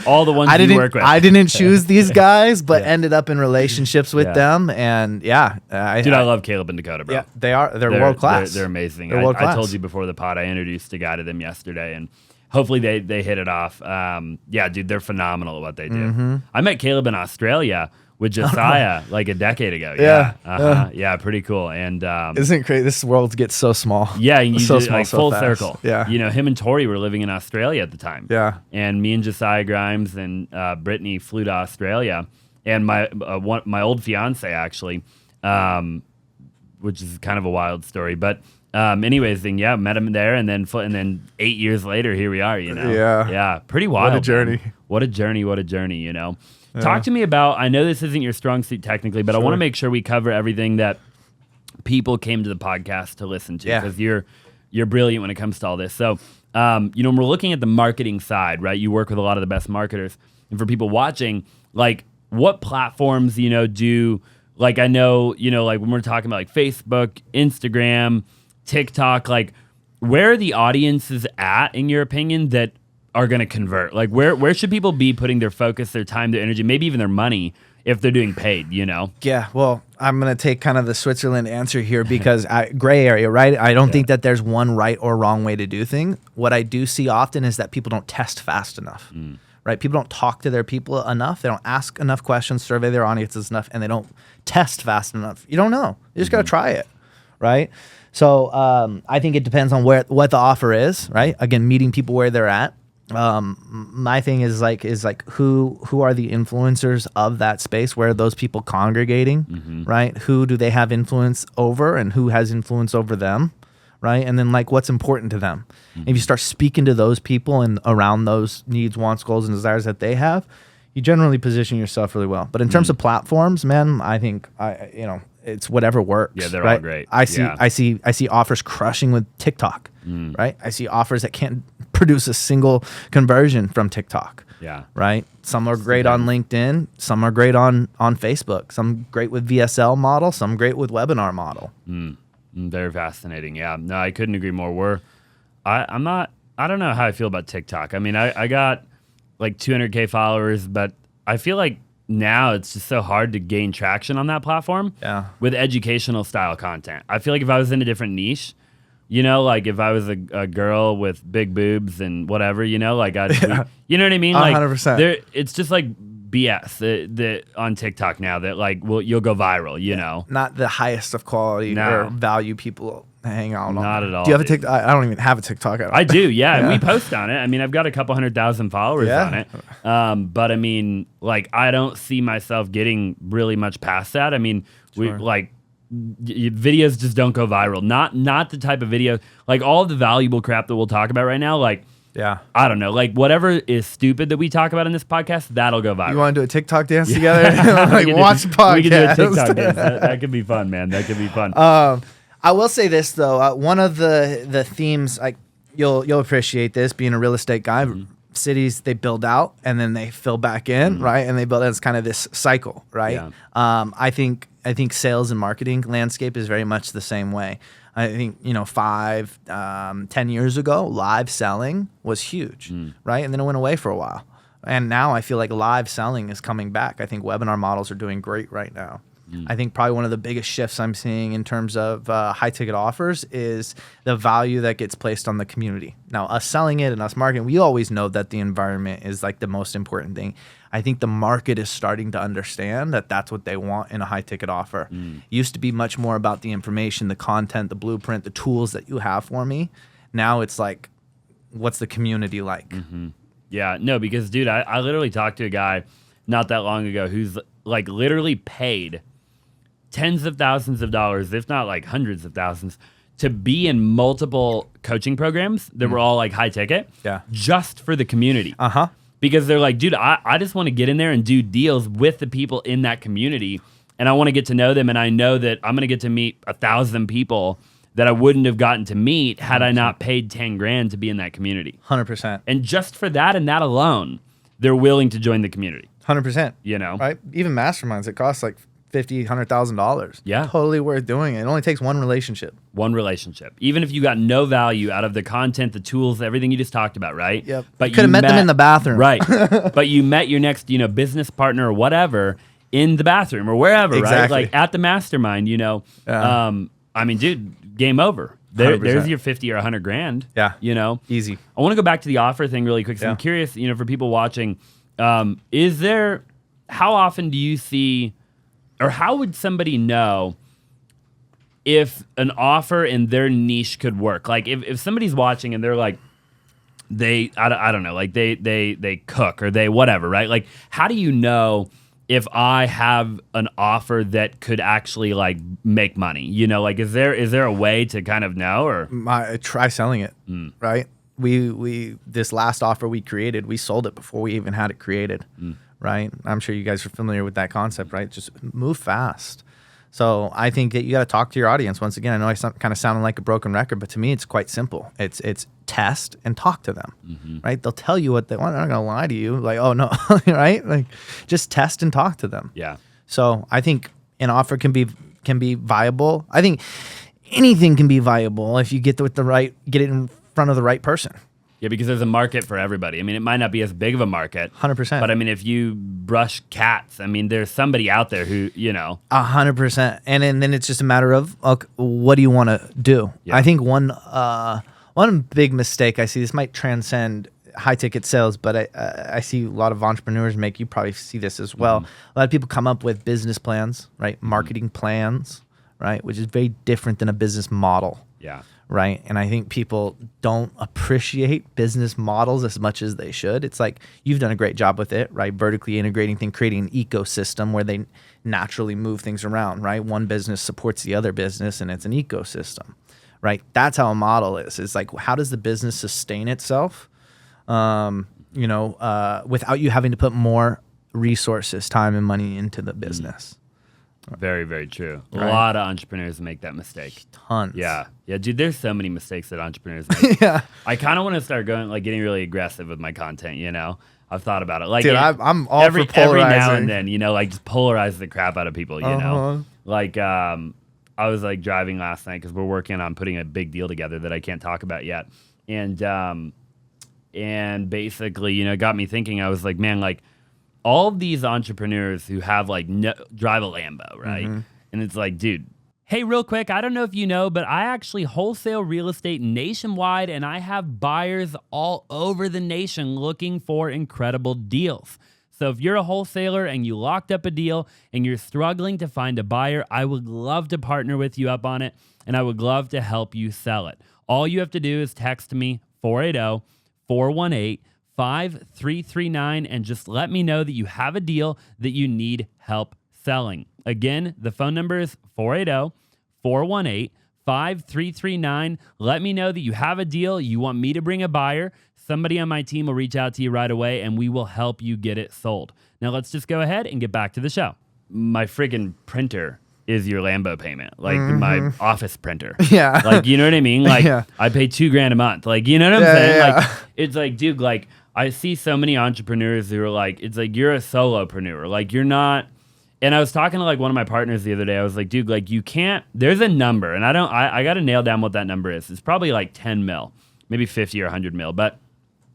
all the ones you work with. I didn't choose these guys, but ended up in relationships with them. And I love Caleb and Dakota, bro. Yeah, they're world class. They're amazing. I told you before the pod, I introduced a guy to them yesterday, and hopefully they hit it off. Dude, they're phenomenal at what they do. I met Caleb in Australia with Josiah like a decade ago. Yeah, pretty cool. And isn't it crazy? This world gets so small. Yeah, and you so just, small, like so full fast. circle. Yeah, him and Tori were living in Australia at the time. Yeah, and me and Josiah Grimes and Brittany flew to Australia, and my old fiance actually, which is kind of a wild story, but. Anyways, met him there, and then 8 years later, here we are. Yeah, pretty wild. What a journey! Man. What a journey! Yeah. Talk to me about. I know this isn't your strong suit technically, but I want to make sure we cover everything that people came to the podcast to listen to because you're brilliant when it comes to all this. So, when we're looking at the marketing side, right? You work with a lot of the best marketers, and for people watching, like what platforms do. Like I know, like when we're talking about like Facebook, Instagram, TikTok, like where are the audiences at in your opinion that are going to convert? Like where should people be putting their focus, their time, their energy, maybe even their money if they're doing paid, Yeah, well, I'm going to take kind of the Switzerland answer here because gray area, right? I don't think that there's one right or wrong way to do things. What I do see often is that people don't test fast enough. Right? People don't talk to their people enough. They don't ask enough questions, survey their audiences enough, and they don't test fast enough. You don't know. You just got to try it, right? So I think it depends on what the offer is, right? Again, meeting people where they're at. My thing is like who are the influencers of that space? Where are those people congregating, right? Who do they have influence over, and who has influence over them? Right. And then what's important to them. If you start speaking to those people and around those needs, wants, goals, and desires that they have, you generally position yourself really well. But in terms of platforms, man, I think it's whatever works. Yeah, they're right? all great. I see offers crushing with TikTok. Right. I see offers that can't produce a single conversion from TikTok. Yeah. Right. Some are great on LinkedIn. Some are great on Facebook. Some great with VSL model. Some great with webinar model. They're fascinating. Yeah. No, I couldn't agree more. I don't know how I feel about TikTok. I mean, I got like 200K followers, but I feel like now it's just so hard to gain traction on that platform with educational style content. I feel like if I was in a different niche, like if I was a girl with big boobs and whatever, like I'd, you know what I mean? Like 100%. It's just like BS that on TikTok now that you'll go viral, Not the highest of quality or value people hang out on Not there. at all, Do you have a dude. TikTok? I don't even have a TikTok. I do, yeah. We post on it. I mean, I've got a couple 100,000 followers Yeah. on it. But I mean, like, I don't see myself getting really much past that. I mean, Sure. videos just don't go viral. Not the type of video, like all the valuable crap that we'll talk about right now. Like, Yeah. I don't know, like whatever is stupid that we talk about in this podcast, that'll go viral. You want to do a TikTok dance together? Like, We could watch the podcast. We could do a TikTok dance. That could be fun, man. That could be fun. I will say this though. One of the themes, like you'll appreciate this, being a real estate guy. Cities, they build out and then they fill back in, right? And they build. It's kind of this cycle, right? Yeah. I think sales and marketing landscape is very much the same way. I think 10 years ago, live selling was huge, right? And then it went away for a while. And now I feel like live selling is coming back. I think webinar models are doing great right now. I think probably one of the biggest shifts I'm seeing in terms of high ticket offers is the value that gets placed on the community. Now, us selling it and us marketing, we always know that the environment is like the most important thing. I think the market is starting to understand that that's what they want in a high ticket offer. Used to be much more about the information, the content, the blueprint, the tools that you have for me. Now it's like, what's the community like? Yeah, no, because dude, I literally talked to a guy not that long ago who's like literally paid tens of thousands of dollars, if not like hundreds of thousands, to be in multiple coaching programs that were all like high ticket, just for the community. Because they're like, dude, I just want to get in there and do deals with the people in that community, and I want to get to know them, and I know that I'm going to get to meet 1,000 people that I wouldn't have gotten to meet had I not paid 10 grand to be in that community. 100%. And just for that and that alone, they're willing to join the community. 100%. You know? Right? Even masterminds, it costs like $50,000, $100,000. Yeah. Totally worth doing it. It only takes one relationship. One relationship. Even if you got no value out of the content, the tools, everything you just talked about, right? Yep. But You could have met them in the bathroom. Right. But you met your next, business partner or whatever in the bathroom or wherever, right? Exactly. Like at the mastermind, Yeah. I mean, dude, game over. There's 100%. your 50 or 100 grand. Yeah. Easy. Easy. I want to go back to the offer thing really quick. 'Cause Yeah. I'm curious, for people watching, how often do you see, or how would somebody know if an offer in their niche could work? Like if somebody's watching and they're like, I don't know, like they cook or they whatever, right? Like, how do you know if I have an offer that could actually like make money? Like is there a way to kind of know, or Try selling it, right? We this last offer we created, we sold it before we even had it created, right? I'm sure you guys are familiar with that concept, right? Just move fast. So I think that you got to talk to your audience. Once again, I know I kind of sounding like a broken record, but to me, it's quite simple. It's test and talk to them, right? They'll tell you what they want. They're not going to lie to you. Like, oh no, right? Like, just test and talk to them. Yeah. So I think an offer can be viable. I think anything can be viable if you get it in front of the right person. Yeah, because there's a market for everybody. I mean, it might not be as big of a market. 100%. But I mean, if you brush cats, I mean, there's somebody out there who, 100%. And then it's just a matter of, okay, what do you want to do? Yeah. I think one big mistake I see, this might transcend high ticket sales, but I see a lot of entrepreneurs make, you probably see this as well. A lot of people come up with business plans, right? Marketing plans, right? Which is very different than a business model. Yeah. Right. And I think people don't appreciate business models as much as they should. It's like, you've done a great job with it, right? Vertically integrating things, creating an ecosystem where they naturally move things around, right? One business supports the other business and it's an ecosystem, right? That's how a model is. It's like, how does the business sustain itself, without you having to put more resources, time and money into the business? Very, very true. Right. A lot of entrepreneurs make that mistake. Tons. Yeah. Yeah, dude, there's so many mistakes that entrepreneurs make. Yeah. I kind of want to start getting really aggressive with my content, I've thought about it. Like, Dude, I'm all every for polarizing. now and then, just polarize the crap out of people, Like, I was like driving last night because we're working on putting a big deal together that I can't talk about yet. And basically, it got me thinking. I was like, man, like, all of these entrepreneurs who have drive a Lambo, right? And it's like, dude, hey, real quick, I don't know if you know, but I actually wholesale real estate nationwide, and I have buyers all over the nation looking for incredible deals. So if you're a wholesaler and you locked up a deal and you're struggling to find a buyer, I would love to partner with you up on it, and I would love to help you sell it. All you have to do is text me 480-418-5339 and just let me know that you have a deal that you need help selling. Again, the phone number is 480-418-5339. Let me know that you have a deal, you want me to bring a buyer. Somebody on my team will reach out to you right away, and we will help you get it sold. Now, let's just go ahead and get back to the show. My friggin' printer is your Lambo payment, like my office printer. Yeah. Like, you know what I mean? Like, Yeah. I pay $2,000 a month. Like, you know what I'm saying? Yeah. Like, it's like, dude, like, I see so many entrepreneurs who are like, it's like, you're a solopreneur. Like, you're not. And I was talking to like one of my partners the other day. I was like, dude, like, you can't, there's a number, and I got to nail down what that number is. It's probably like 10 mil, maybe 50 or 100 mil. But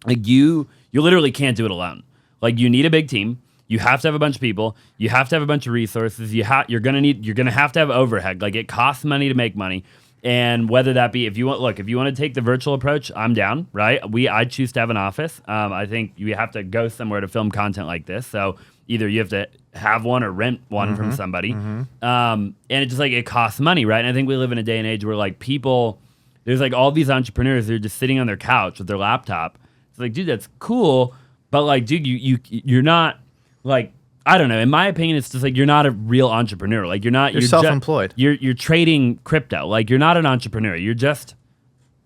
like, you literally can't do it alone. Like, you need a big team. You have to have a bunch of people. You have to have a bunch of resources. You're gonna have to have overhead. Like, it costs money to make money. And whether that be, if you want to take the virtual approach, I'm down, right? I choose to have an office. I think you have to go somewhere to film content like this. So either you have to have one or rent one from somebody. And it's just like, it costs money, right? And I think we live in a day and age where like people, there's like all these entrepreneurs, they're just sitting on their couch with their laptop. It's like, dude, that's cool. But like, dude, you're not, like, I don't know. In my opinion, it's just like, you're not a real entrepreneur. Like, you're self-employed. You're trading crypto. Like, you're not an entrepreneur. You're just,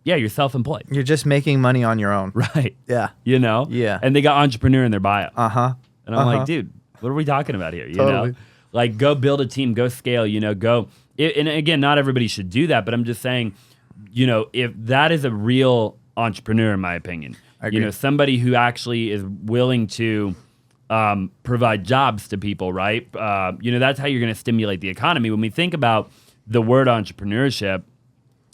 you're self-employed. You're just making money on your own. Right. Yeah. You know? Yeah. And they got entrepreneur in their bio. Uh-huh. And I'm like, dude, what are we talking about here? You Totally. know? Like, go build a team, go scale, and again, not everybody should do that, but I'm just saying, if that is a real entrepreneur, in my opinion, I agree. Somebody who actually is willing to provide jobs to people, right? That's how you're going to stimulate the economy. When we think about the word entrepreneurship,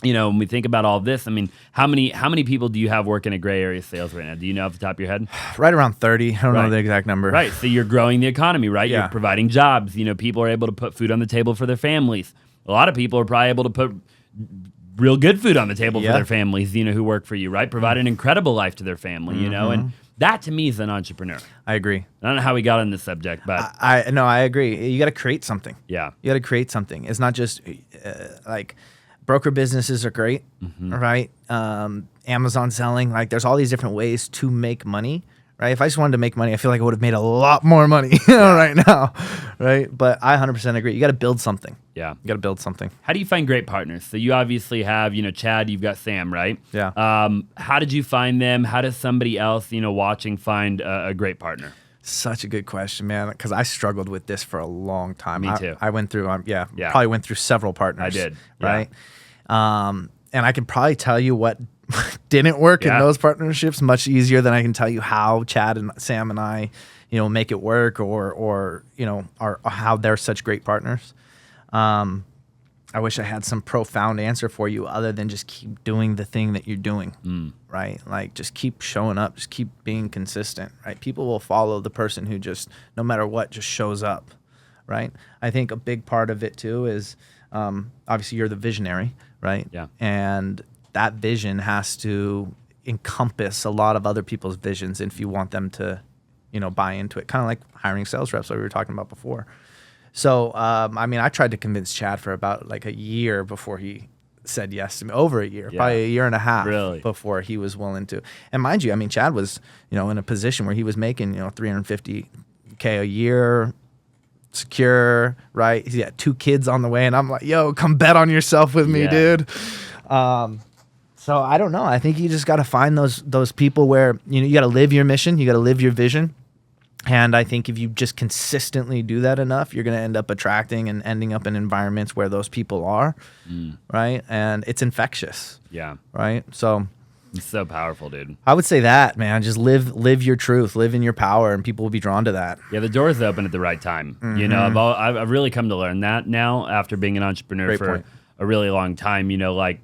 when we think about all this, I mean, how many people do you have working at gray area sales right now? Do you know off the top of your head? Right around 30. I don't know the exact number. Right. So you're growing the economy, right? Yeah. You're providing jobs. People are able to put food on the table for their families. A lot of people are probably able to put real good food on the table for their families, who work for you, right? Provide an incredible life to their family, and that to me is an entrepreneur. I agree. I don't know how we got on this subject, but I agree. You got to create something. Yeah. You got to create something. It's not just like broker businesses are great, right? Amazon selling, like there's all these different ways to make money, right? If I just wanted to make money, I feel like I would have made a lot more money right now, right? But I 100% agree. You got to build something. Yeah. You got to build something. How do you find great partners? So you obviously have, Chad, you've got Sam, right? Yeah. How did you find them? How does somebody else, watching find a great partner? Such a good question, man, because I struggled with this for a long time. Me too. I went through, probably went through several partners. I did. Right? And I can probably tell you what didn't work in those partnerships much easier than I can tell you how Chad and Sam and I, make it work or how they're such great partners. I wish I had some profound answer for you other than just keep doing the thing that you're doing, right? Like, just keep showing up, just keep being consistent, right? People will follow the person who just, no matter what, just shows up, right? I think a big part of it too is, obviously you're the visionary, right? Yeah. And that vision has to encompass a lot of other people's visions if you want them to, buy into it. Kind of like hiring sales reps, like we were talking about before. So, I tried to convince Chad for about like a year before he said yes to me. Over a year, probably a year and a half before he was willing to. And mind you, Chad was, in a position where he was making, $350K a year, secure, right? He had 2 kids on the way, and I'm like, yo, come bet on yourself with me, dude. So I don't know. I think you just got to find those people where, you got to live your mission, you got to live your vision. And I think if you just consistently do that enough, you're going to end up attracting and ending up in environments where those people are, right? And it's infectious. Yeah. Right? So it's so powerful, dude. I would say that, man. Just live your truth, live in your power, and people will be drawn to that. Yeah, the door's open at the right time. I've really come to learn that now after being an entrepreneur for a really long time. Like,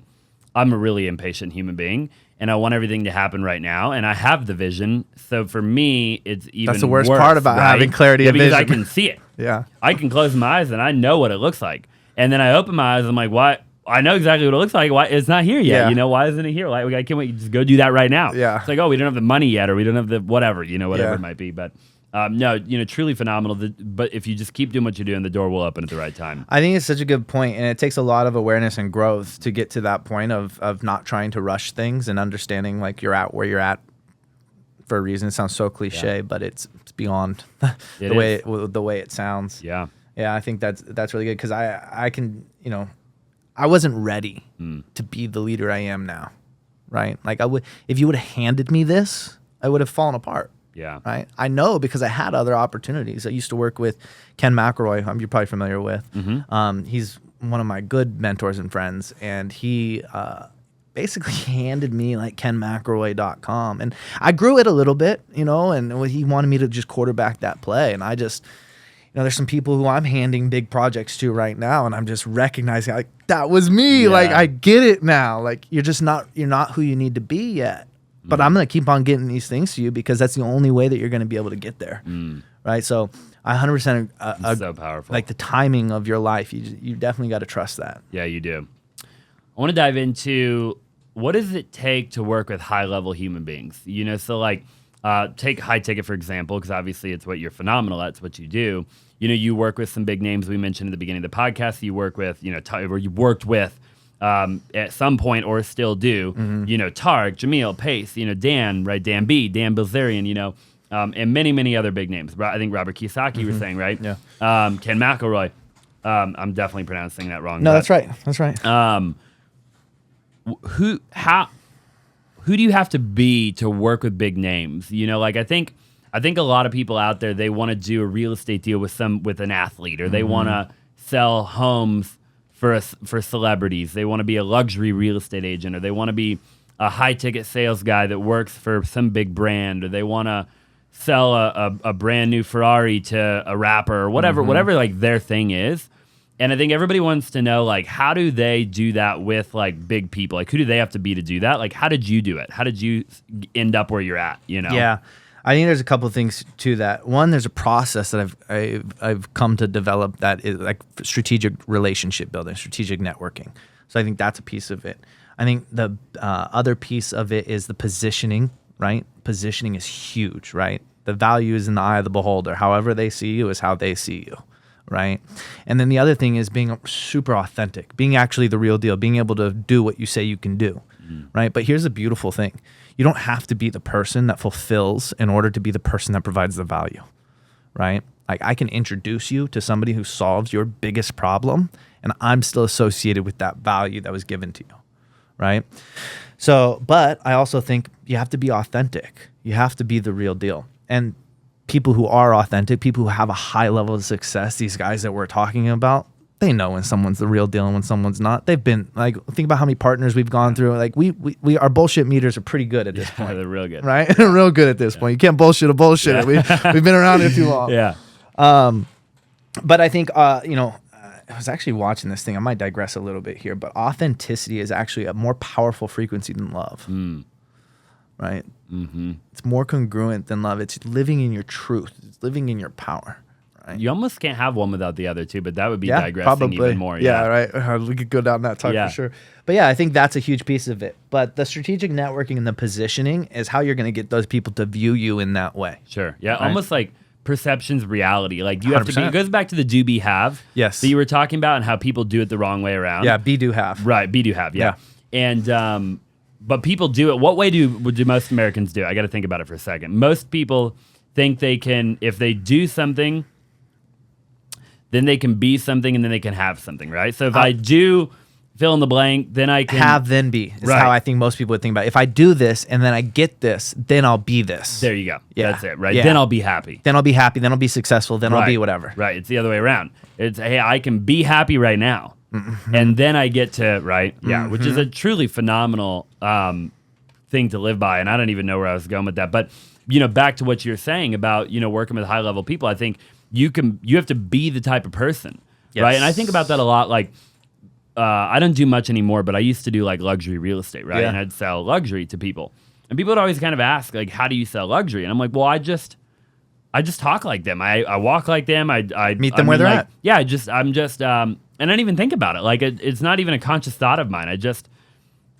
I'm a really impatient human being, and I want everything to happen right now, and I have the vision. So for me, it's even That's the worst worse, part about having clarity of because vision. I can see it. Yeah. I can close my eyes, and I know what it looks like. And then I open my eyes, I'm like, what? I know exactly what it looks like. Why it's not here yet? Yeah. Why isn't it here? Like, can't we just go do that right now? Yeah. It's like, oh, we don't have the money yet, or we don't have the whatever, whatever Yeah. it might be. But No, truly phenomenal. But if you just keep doing what you're doing, the door will open at the right time. I think it's such a good point, and it takes a lot of awareness and growth to get to that point of not trying to rush things and understanding like you're at where you're at for a reason. It sounds so cliche, but it's beyond the way it sounds. Yeah. Yeah, I think that's really good because I can, I wasn't ready to be the leader I am now, right? Like if you would have handed me this, I would have fallen apart. Yeah. Right. I know because I had other opportunities. I used to work with Ken McElroy, you're probably familiar with. He's one of my good mentors and friends, and he basically handed me like KenMcElroy.com, and I grew it a little bit, and he wanted me to just quarterback that play, and I just. There's some people who I'm handing big projects to right now, and I'm just recognizing like that was me. Like I get it now. Like you're not who you need to be yet. But I'm gonna keep on getting these things to you because that's the only way that you're gonna be able to get there, right? So I 100% so powerful. Like the timing of your life, you definitely got to trust that. Yeah, you do. I want to dive into what does it take to work with high level human beings. So like. Take high ticket, for example, because obviously it's what you're phenomenal at. It's what you do. You work with some big names we mentioned at the beginning of the podcast. You work with, or you worked with at some point or still do, Tarek, Jamil, Pace, Dan, right? Dan Bilzerian, and many, many other big names. I think Robert Kiyosaki you were saying, right? Yeah. Ken McElroy. I'm definitely pronouncing that wrong. No, that's right. That's right. Who do you have to be to work with big names? I think a lot of people out there, they want to do a real estate deal with an athlete, or they want to sell homes for celebrities. They want to be a luxury real estate agent, or they want to be a high ticket sales guy that works for some big brand, or they want to sell a brand new Ferrari to a rapper, or whatever like their thing is. And I think everybody wants to know, like, how do they do that with, like, big people? Like, who do they have to be to do that? Like, how did you do it? How did you end up where you're at, Yeah. I think there's a couple of things to that. One, there's a process that I've come to develop that is, like, strategic relationship building, strategic networking. So I think that's a piece of it. I think the other piece of it is the positioning, right? Positioning is huge, right? The value is in the eye of the beholder. However they see you is how they see you. Right. And then the other thing is being super authentic, being actually the real deal, being able to do what you say you can do. Right. But here's the beautiful thing. You don't have to be the person that fulfills in order to be the person that provides the value. Right. Like I can introduce you to somebody who solves your biggest problem, and I'm still associated with that value that was given to you. Right. So, but I also think you have to be authentic. You have to be the real deal. And people who are authentic, people who have a high level of success, these guys that we're talking about, they know when someone's the real deal and when someone's not. They've been like, think about how many partners we've gone through. Like we our bullshit meters are pretty good at this point. They're real good, right? Real good at this point. You can't bullshit a bullshit. Yeah. We've been around it too long. Yeah. But I think I was actually watching this thing. I might digress a little bit here, but authenticity is actually a more powerful frequency than love. Right? Mm-hmm. It's more congruent than love. It's living in your truth. It's living in your power. Right? You almost can't have one without the other two, but that would be digressing probably. Even more. Yeah, right. We could go down that talk for sure. But yeah, I think that's a huge piece of it. But the strategic networking and the positioning is how you're going to get those people to view you in that way. Sure. Yeah, right? Almost like perception's reality. Like you have 100%. To be, it goes back to the do be have. Yes. That you were talking about and how people do it the wrong way around. Yeah, be do have. Right, be do have. Yeah. And but people do it. What way do most Americans do it? I got to think about it for a second. Most people think they can, if they do something, then they can be something and then they can have something, right? So if I do fill in the blank, then I can... Have, then be, is how I think most people would think about it. If I do this and then I get this, then I'll be this. There you go. Yeah. That's it, right? Yeah. Then I'll be happy. Then I'll be happy. Then I'll be successful. Then I'll be whatever. Right. It's the other way around. It's, hey, I can be happy right now. Mm-hmm. And then I get to, right? Yeah, which is a truly phenomenal thing to live by. And I don't even know where I was going with that. But, back to what you're saying about, working with high-level people, I think you have to be the type of person, right? And I think about that a lot. Like, I don't do much anymore, but I used to do, like, luxury real estate, right? Yeah. And I'd sell luxury to people. And people would always kind of ask, like, how do you sell luxury? And I'm like, well, I just talk like them. I walk like them. I meet them where they're at. Yeah, and I don't even think about it. Like, it's not even a conscious thought of mine. I just,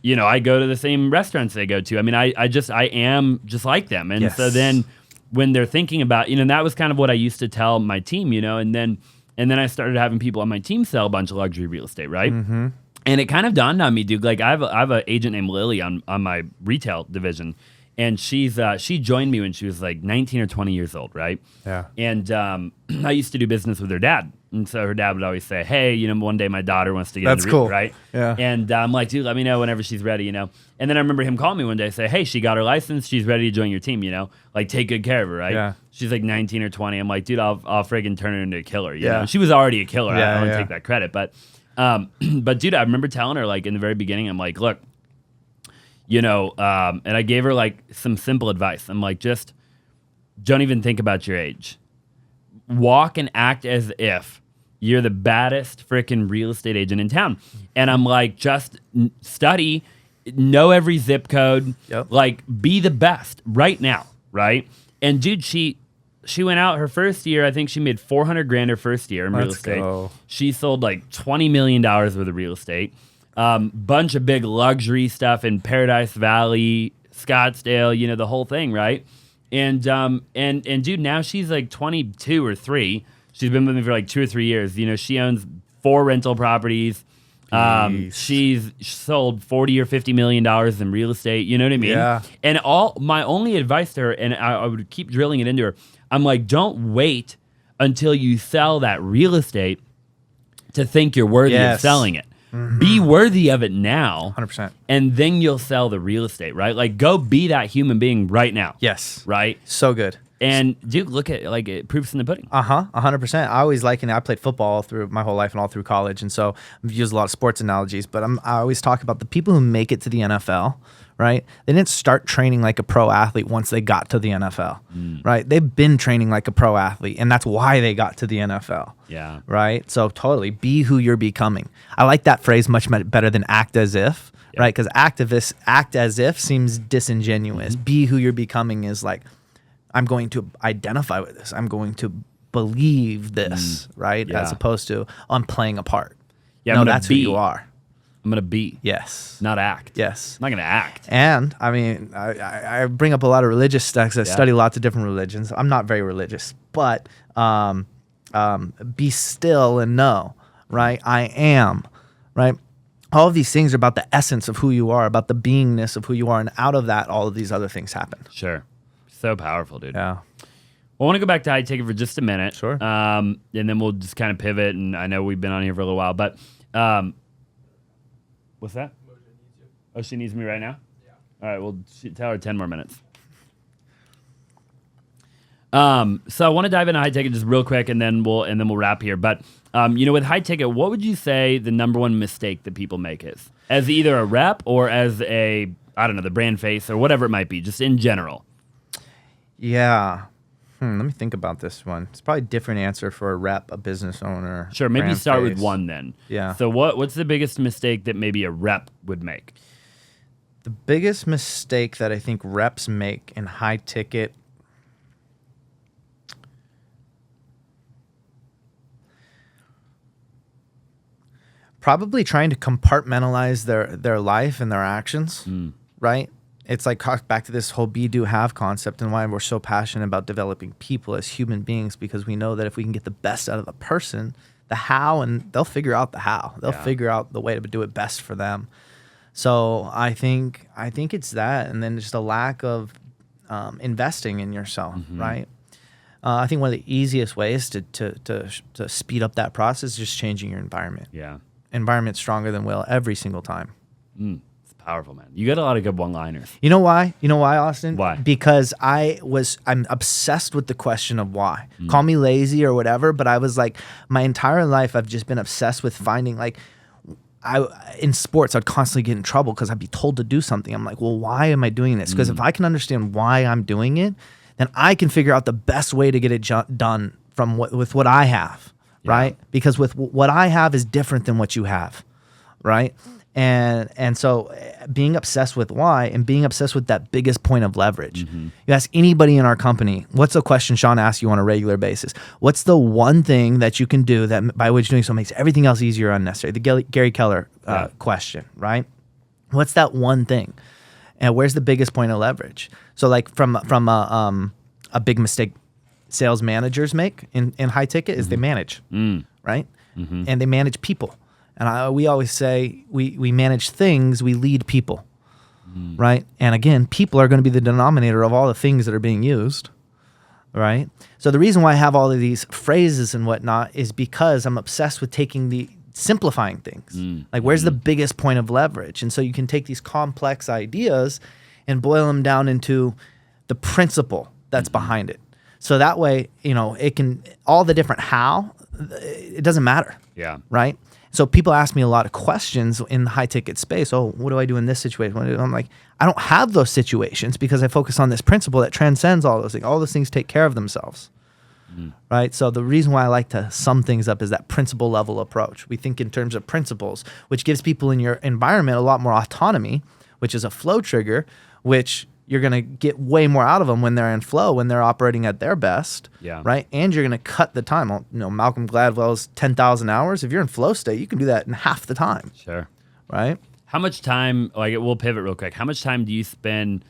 I go to the same restaurants they go to. I mean, I am just like them. And so then when they're thinking about, and that was kind of what I used to tell my team, and then I started having people on my team sell a bunch of luxury real estate, right? Mm-hmm. And it kind of dawned on me, dude. Like I have an agent named Lily on my retail division, and she joined me when she was like 19 or 20 years old, right? Yeah. And I used to do business with her dad, and so her dad would always say, "Hey, one day my daughter wants to get That's into cool, right?" Yeah. And I'm like, "Dude, let me know whenever she's ready," And then I remember him calling me one day, say, "Hey, she got her license. She's ready to join your team. Like take good care of her, right?" Yeah. She's like 19 or 20. I'm like, "Dude, I'll friggin' turn her into a killer." Yeah. She was already a killer. Yeah, I don't yeah. take that credit, but dude, I remember telling her like in the very beginning, I'm like, "Look, and I gave her like some simple advice. I'm like, just don't even think about your age. Walk and act as if you're the baddest freaking real estate agent in town." And I'm like, just study, know every zip code, like be the best right now, right? And dude, she went out her first year. I think she made $400,000 her first year in real estate. Go. She sold like $20 million worth of real estate. Bunch of big luxury stuff in Paradise Valley, Scottsdale, the whole thing, right? And dude, now she's like 22 or 3. She's been with me for like 2 or 3 years. She owns 4 rental properties. She's sold $40 or $50 million in real estate. You know what I mean? Yeah. And my only advice to her, and I would keep drilling it into her, I'm like, don't wait until you sell that real estate to think you're worthy of selling it. Mm-hmm. Be worthy of it now. 100%. And then you'll sell the real estate, right? Like, go be that human being right now. Yes. Right? So good. And, dude, look at, like, it proofs in the pudding. 100%. I always liken it. I played football all through my whole life and all through college, and so I've used a lot of sports analogies, but I always talk about the people who make it to the NFL, right? They didn't start training like a pro athlete once they got to the NFL, right? They've been training like a pro athlete, and that's why they got to the NFL. Yeah. Right? So totally, be who you're becoming. I like that phrase much better than act as if, right? Because activists act as if seems disingenuous. Be who you're becoming is like, I'm going to identify with this. I'm going to believe this, right? Yeah. As opposed to, I'm playing a part. Yeah, No, that's who you are. I'm going to be. Yes. Not act. Yes. I'm not going to act. And, I mean, I bring up a lot of religious stuff because I study lots of different religions. I'm not very religious, but be still and know, right? I am, right? All of these things are about the essence of who you are, about the beingness of who you are. And out of that, all of these other things happen. Sure. So powerful, dude. Yeah. Well, I want to go back to high ticket for just a minute. Sure. And then we'll just kind of pivot. And I know we've been on here for a little while, but what's that? Oh, she needs me right now? Yeah. All right, well, tell her 10 more minutes. So I want to dive into high ticket just real quick, and then we'll wrap here. But with high ticket, what would you say the number one mistake that people make is, as either a rep or as a, I don't know, the brand face or whatever it might be, just in general? Yeah. Let me think about this one. It's probably a different answer for a rep, a business owner. Sure, maybe brand start face. with one then. Yeah. So what's the biggest mistake that maybe a rep would make? The biggest mistake that I think reps make in high ticket, probably trying to compartmentalize their life and their actions, right? It's like back to this whole be, do, have concept and why we're so passionate about developing people as human beings, because we know that if we can get the best out of a person, the how, and they'll figure out the how. They'll figure out the way to do it best for them. So I think it's that, and then just a lack of investing in yourself, right? I think one of the easiest ways to speed up that process is just changing your environment. Yeah. Environment's stronger than will every single time. It's powerful, man. You got a lot of good one-liners. You know why? You know why, Austin? Why? Because I'm obsessed with the question of why. Call me lazy or whatever, but I was like, my entire life I've just been obsessed with finding, like, in sports I'd constantly get in trouble because I'd be told to do something. I'm like, well, why am I doing this? Because if I can understand why I'm doing it, then I can figure out the best way to get it done from with what I have, right? Because with what I have is different than what you have, right? And so being obsessed with why and being obsessed with that biggest point of leverage. You ask anybody in our company, what's the question Sean asks you on a regular basis? What's the one thing that you can do that by which doing so makes everything else easier or unnecessary? The Gary Keller question, right? What's that one thing? And where's the biggest point of leverage? So like from a big mistake sales managers make in high ticket is they manage, right? And they manage people. And we always say we manage things, we lead people, right? And again, people are going to be the denominator of all the things that are being used, right? So the reason why I have all of these phrases and whatnot is because I'm obsessed with simplifying things. Like, where's the biggest point of leverage? And so you can take these complex ideas and boil them down into the principle that's behind it. So that way, it can, all the different how, it doesn't matter. Yeah. Right? So people ask me a lot of questions in the high ticket space. Oh, what do I do in this situation? I'm like, I don't have those situations because I focus on this principle that transcends all those things. All those things take care of themselves. Right? So the reason why I like to sum things up is that principle level approach. We think in terms of principles, which gives people in your environment a lot more autonomy, which is a flow trigger, which you're going to get way more out of them when they're in flow, when they're operating at their best, right? And you're going to cut the time. Malcolm Gladwell's 10,000 hours. If you're in flow state, you can do that in half the time. Sure. Right? How much time, we'll pivot real quick. How much time do you spend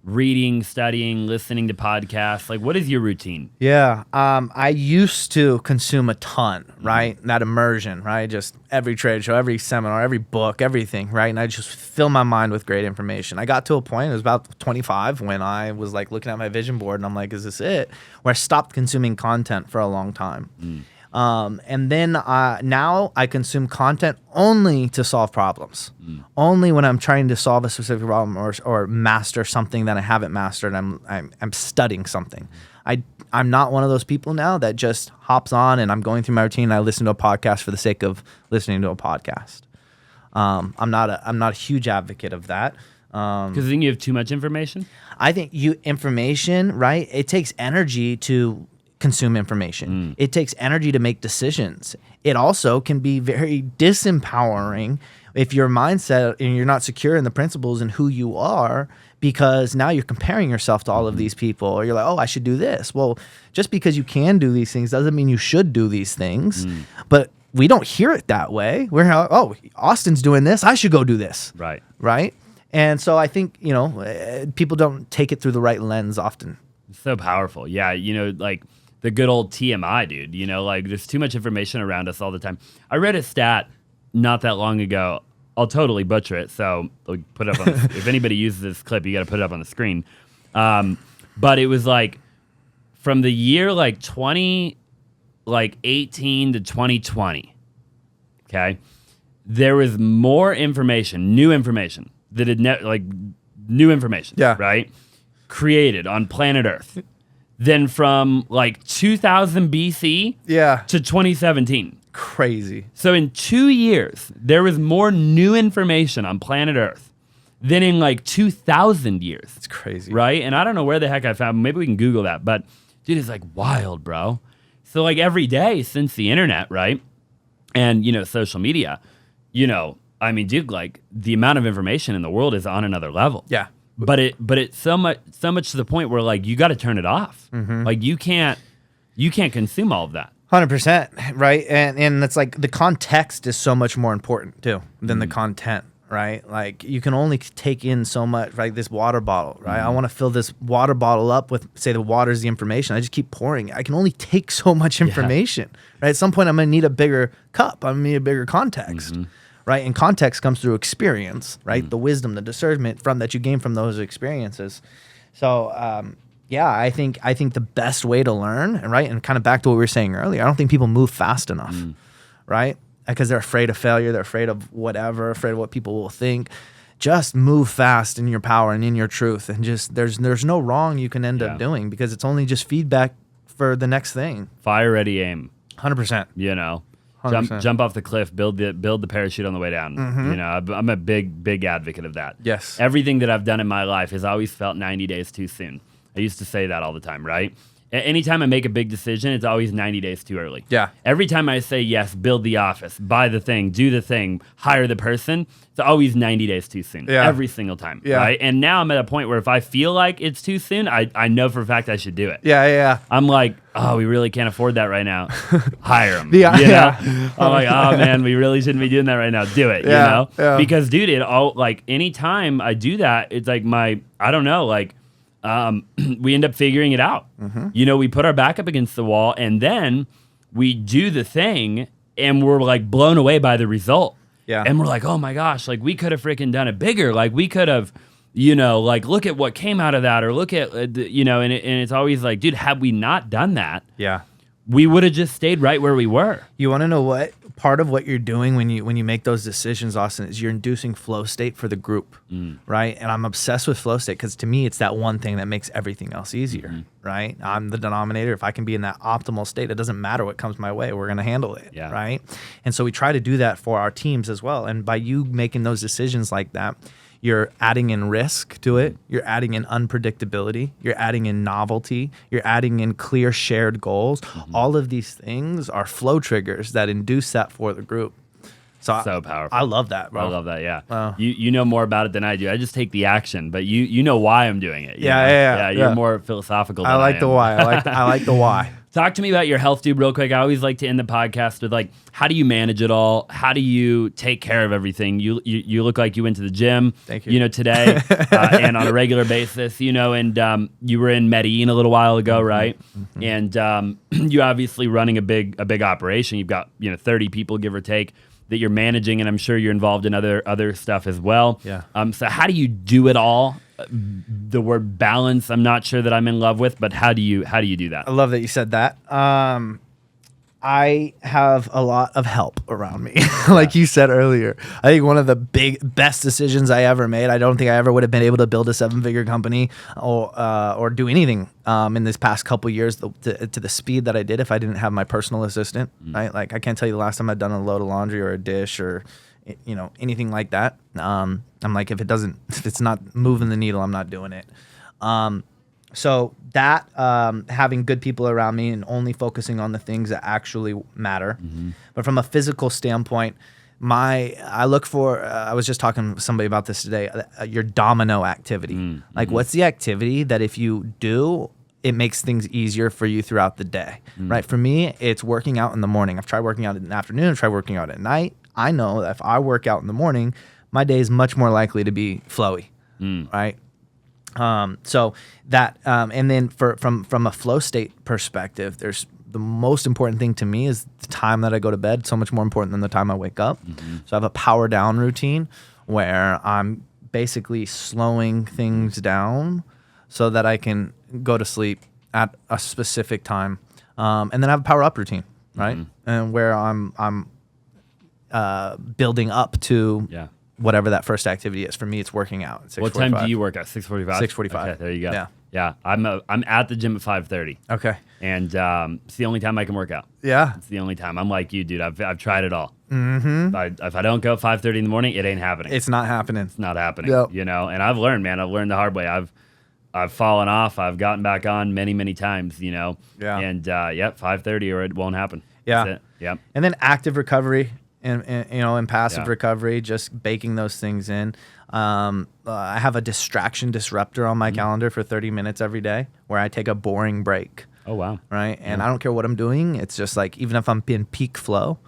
reading, studying, listening to podcasts? Like, what is your routine? Yeah. I used to consume a ton, right? That immersion, right? Just every trade show, every seminar, every book, everything, right? And I just fill my mind with great information. I got to a point, it was about 25, when I was like looking at my vision board and I'm like, is this it? Where I stopped consuming content for a long time. And then now I consume content only to solve problems. Only when I'm trying to solve a specific problem or master something that I haven't mastered. I'm studying something. I'm not one of those people now that just hops on and I'm going through my routine and I listen to a podcast for the sake of listening to a podcast. I'm not a huge advocate of that. Because then you have too much information? I think information, right? It takes energy to consume information. It takes energy to make decisions. It also can be very disempowering if your mindset and you're not secure in the principles and who you are, because now you're comparing yourself to all of these people, or you're like, oh, I should do this. Well, just because you can do these things doesn't mean you should do these things. But we don't hear it that way. We're like, oh, Austin's doing this, I should go do this. Right? And so I think, people don't take it through the right lens often. It's so powerful. Yeah, like the good old TMI, dude. There's too much information around us all the time. I read a stat not that long ago. I'll totally butcher it, so I'll put it up on if anybody uses this clip, you got to put it up on the screen. But it was like from the year 2018 to 2020. Okay, there was more information, new information that had new information, right, created on planet Earth than from 2000 BC to 2017. Crazy. So in 2 years, there was more new information on planet Earth than in 2,000 years. It's crazy. Right? And I don't know where the heck I found, maybe we can Google that, but dude, it's wild, bro. So every day since the internet, right? And, social media, dude, the amount of information in the world is on another level. Yeah. But it's so much to the point where you got to turn it off. You can't consume all of that. 100%, right? And it's the context is so much more important too than the content, right? You can only take in so much, this water bottle, right? I want to fill this water bottle up with, say, the water's the information. I just keep pouring. I can only take so much information, right? At some point, I'm going to need a bigger cup. I'm going to need a bigger context, right? And context comes through experience, right? The wisdom, the discernment that you gain from those experiences. So, I think the best way to learn, right, and kind of back to what we were saying earlier, I don't think people move fast enough, right? Because they're afraid of failure, they're afraid of whatever, afraid of what people will think. Just move fast in your power and in your truth, and just there's no wrong you can end up doing, because it's only just feedback for the next thing. Fire, ready, aim. 100%. Jump off the cliff, build the parachute on the way down. I'm a big advocate of that. Yes. Everything that I've done in my life has always felt 90 days too soon. I used to say that all the time, right? Anytime I make a big decision, it's always 90 days too early. Yeah. Every time I say yes, build the office, buy the thing, do the thing, hire the person, it's always 90 days too soon. Yeah. Every single time. Yeah. Right? And now I'm at a point where if I feel like it's too soon, I know for a fact I should do it. Yeah. I'm like, oh, we really can't afford that right now. Hire them. Yeah. I'm like, oh man, we really shouldn't be doing that right now. Do it. Yeah. Because dude, anytime I do that, it's I don't know, we end up figuring it out. You know, we put our back up against the wall, and then we do the thing, and we're like blown away by the result. Yeah. And we're like, oh my gosh, like we could have freaking done it bigger. Like we could have, you know, like look at what came out of that, or look at, you know, and it's always like, dude, had we not done that, Yeah. we would have just stayed right where we were. You want to know what part of what you're doing when you make those decisions, Austin, is you're inducing flow state for the group, right? And I'm obsessed with flow state because to me, it's that one thing that makes everything else easier, right? I'm the denominator. If I can be in that optimal state, it doesn't matter what comes my way. We're going to handle it, right? And so we try to do that for our teams as well. And by you making those decisions like that, you're adding in risk to it. You're adding in unpredictability. You're adding in novelty. You're adding in clear shared goals. All of these things are flow triggers that induce that for the group. So powerful. I love that, bro. I love that. Yeah. Wow. You know more about it than I do. I just take the action, but you know why I'm doing it. Yeah. You're more philosophical than I like the am. why. I like the why. Talk to me about your health, dude, real quick. I always like to end the podcast with like, how do you manage it all? How do you take care of everything? You look like you went to the gym, Thank you. You know, today and on a regular basis, you know, and you were in Medellin a little while ago, right? And you obviously running a big operation. You've got, you know, 30 people, give or take, that you're managing, and I'm sure you're involved in other stuff as well. Yeah. So how do you do it all? The word balance, I'm not sure that I'm in love with, but how do you do that? I love that you said that. I have a lot of help around me, like you said earlier. I think one of the best decisions I ever made. I don't think I ever would have been able to build a 7-figure company or do anything in this past couple years to the speed that I did if I didn't have my personal assistant. Right? Like I can't tell you the last time I'd done a load of laundry or a dish or anything like that. I'm like, if it's not moving the needle, I'm not doing it. So that having good people around me and only focusing on the things that actually matter. But from a physical standpoint, I look for, I was just talking to somebody about this today, your domino activity. Like what's the activity that if you do, it makes things easier for you throughout the day, right? For me, it's working out in the morning. I've tried working out in the afternoon, I've tried working out at night. I know that if I work out in the morning, my day is much more likely to be flowy, right? So that, and then from a flow state perspective, the most important thing to me is the time that I go to bed, so much more important than the time I wake up. So I have a power down routine where I'm basically slowing things down so that I can go to sleep at a specific time. And then I have a power up routine, right? And where I'm building up to whatever that first activity is. For me, it's working out at 6:45. What time do you work at? 6:45? 6:45. Okay, there you go. Yeah. I'm at the gym at 5:30. Okay. And it's the only time I can work out. Yeah. It's the only time. I'm like you, dude. I've tried it all. If I don't go at 5:30 in the morning, it ain't happening. It's not happening. It's not happening. Yep. You know, and I've learned, man. I've learned the hard way. I've fallen off. I've gotten back on many times, you know. Yeah. And 5:30 or it won't happen. Yeah. That's it. Yep. And then active recovery and passive recovery, just baking those things in. I have a distraction disruptor on my calendar for 30 minutes every day where I take a boring break. Oh, wow. Right. And I don't care what I'm doing. It's just like, even if I'm in peak flow,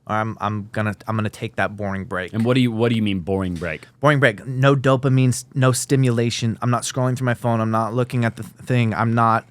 I'm gonna take that boring break. And what do you mean boring break? Boring break. No dopamine, no stimulation. I'm not scrolling through my phone. I'm not looking at the thing. I'm not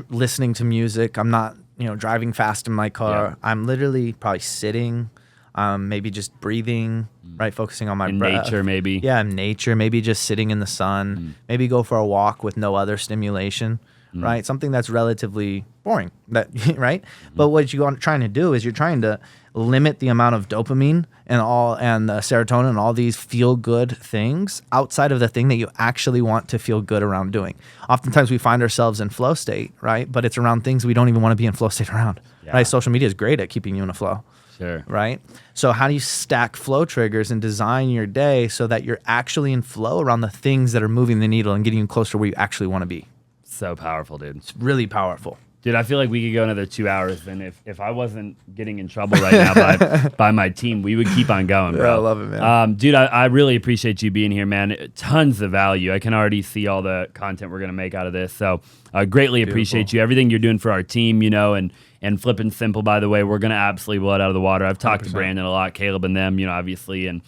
listening to music. I'm not driving fast in my car. Yeah. I'm literally probably sitting, maybe just breathing, right? Focusing on my breath. Nature, maybe. Yeah, nature. Maybe just sitting in the sun. Maybe go for a walk with no other stimulation. Right, something that's relatively boring. That right, but what you're trying to do is you're trying to limit the amount of dopamine and the serotonin and all these feel good things outside of the thing that you actually want to feel good around doing. Oftentimes we find ourselves in flow state, right? But it's around things we don't even want to be in flow state around. Yeah. Right? Social media is great at keeping you in a flow. Sure. Right? So how do you stack flow triggers and design your day so that you're actually in flow around the things that are moving the needle and getting you closer to where you actually want to be? So powerful, dude. It's really powerful. Dude, I feel like we could go another 2 hours, and if I wasn't getting in trouble right now by my team, we would keep on going, bro. Yeah, I love it, man. Dude, I really appreciate you being here, man. Tons of value. I can already see all the content we're going to make out of this. So I greatly appreciate you. Everything you're doing for our team, and FlippinSimple, by the way, we're going to absolutely blow it out of the water. I've talked 100%. To Brandon a lot, Caleb and them, obviously, and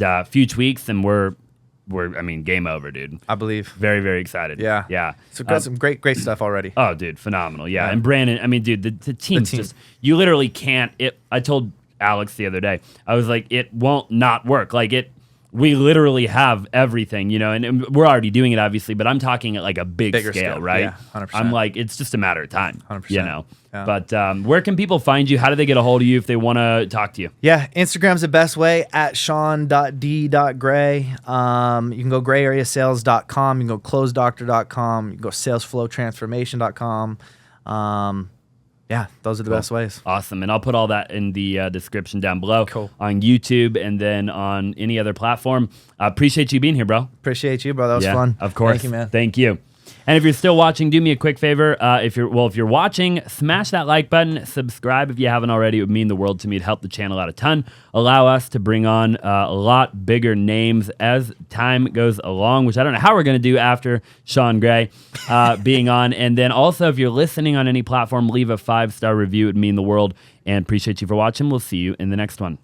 a few tweaks, and we're game over, dude. I believe. Very, very excited. Yeah. Yeah. So got some great stuff already. Oh, dude, phenomenal. Yeah. And Brandon, I mean, dude, the team's just, you literally can't, I told Alex the other day, I was like, it won't not work. Like we literally have everything, and we're already doing it, obviously, but I'm talking at like a bigger scale, right? Yeah, 100%. I'm like, it's just a matter of time, 100%. Yeah. But where can people find you? How do they get a hold of you if they want to talk to you? Yeah, Instagram's the best way, at Sean.d.gray. You can go grayareasales.com. You can go closedoctor.com. You can go salesflowtransformation.com. Yeah, those are the best ways. Awesome. And I'll put all that in the description down below on YouTube and then on any other platform. Appreciate you being here, bro. Appreciate you, bro. That was fun. Of course. Thank you, man. Thank you. And if you're still watching, do me a quick favor. If you're watching, smash that like button. Subscribe if you haven't already. It would mean the world to me. It'd help the channel out a ton. Allow us to bring on a lot bigger names as time goes along, which I don't know how we're going to do after Sha Gray being on. And then also, if you're listening on any platform, leave a 5-star review. It would mean the world. And appreciate you for watching. We'll see you in the next one.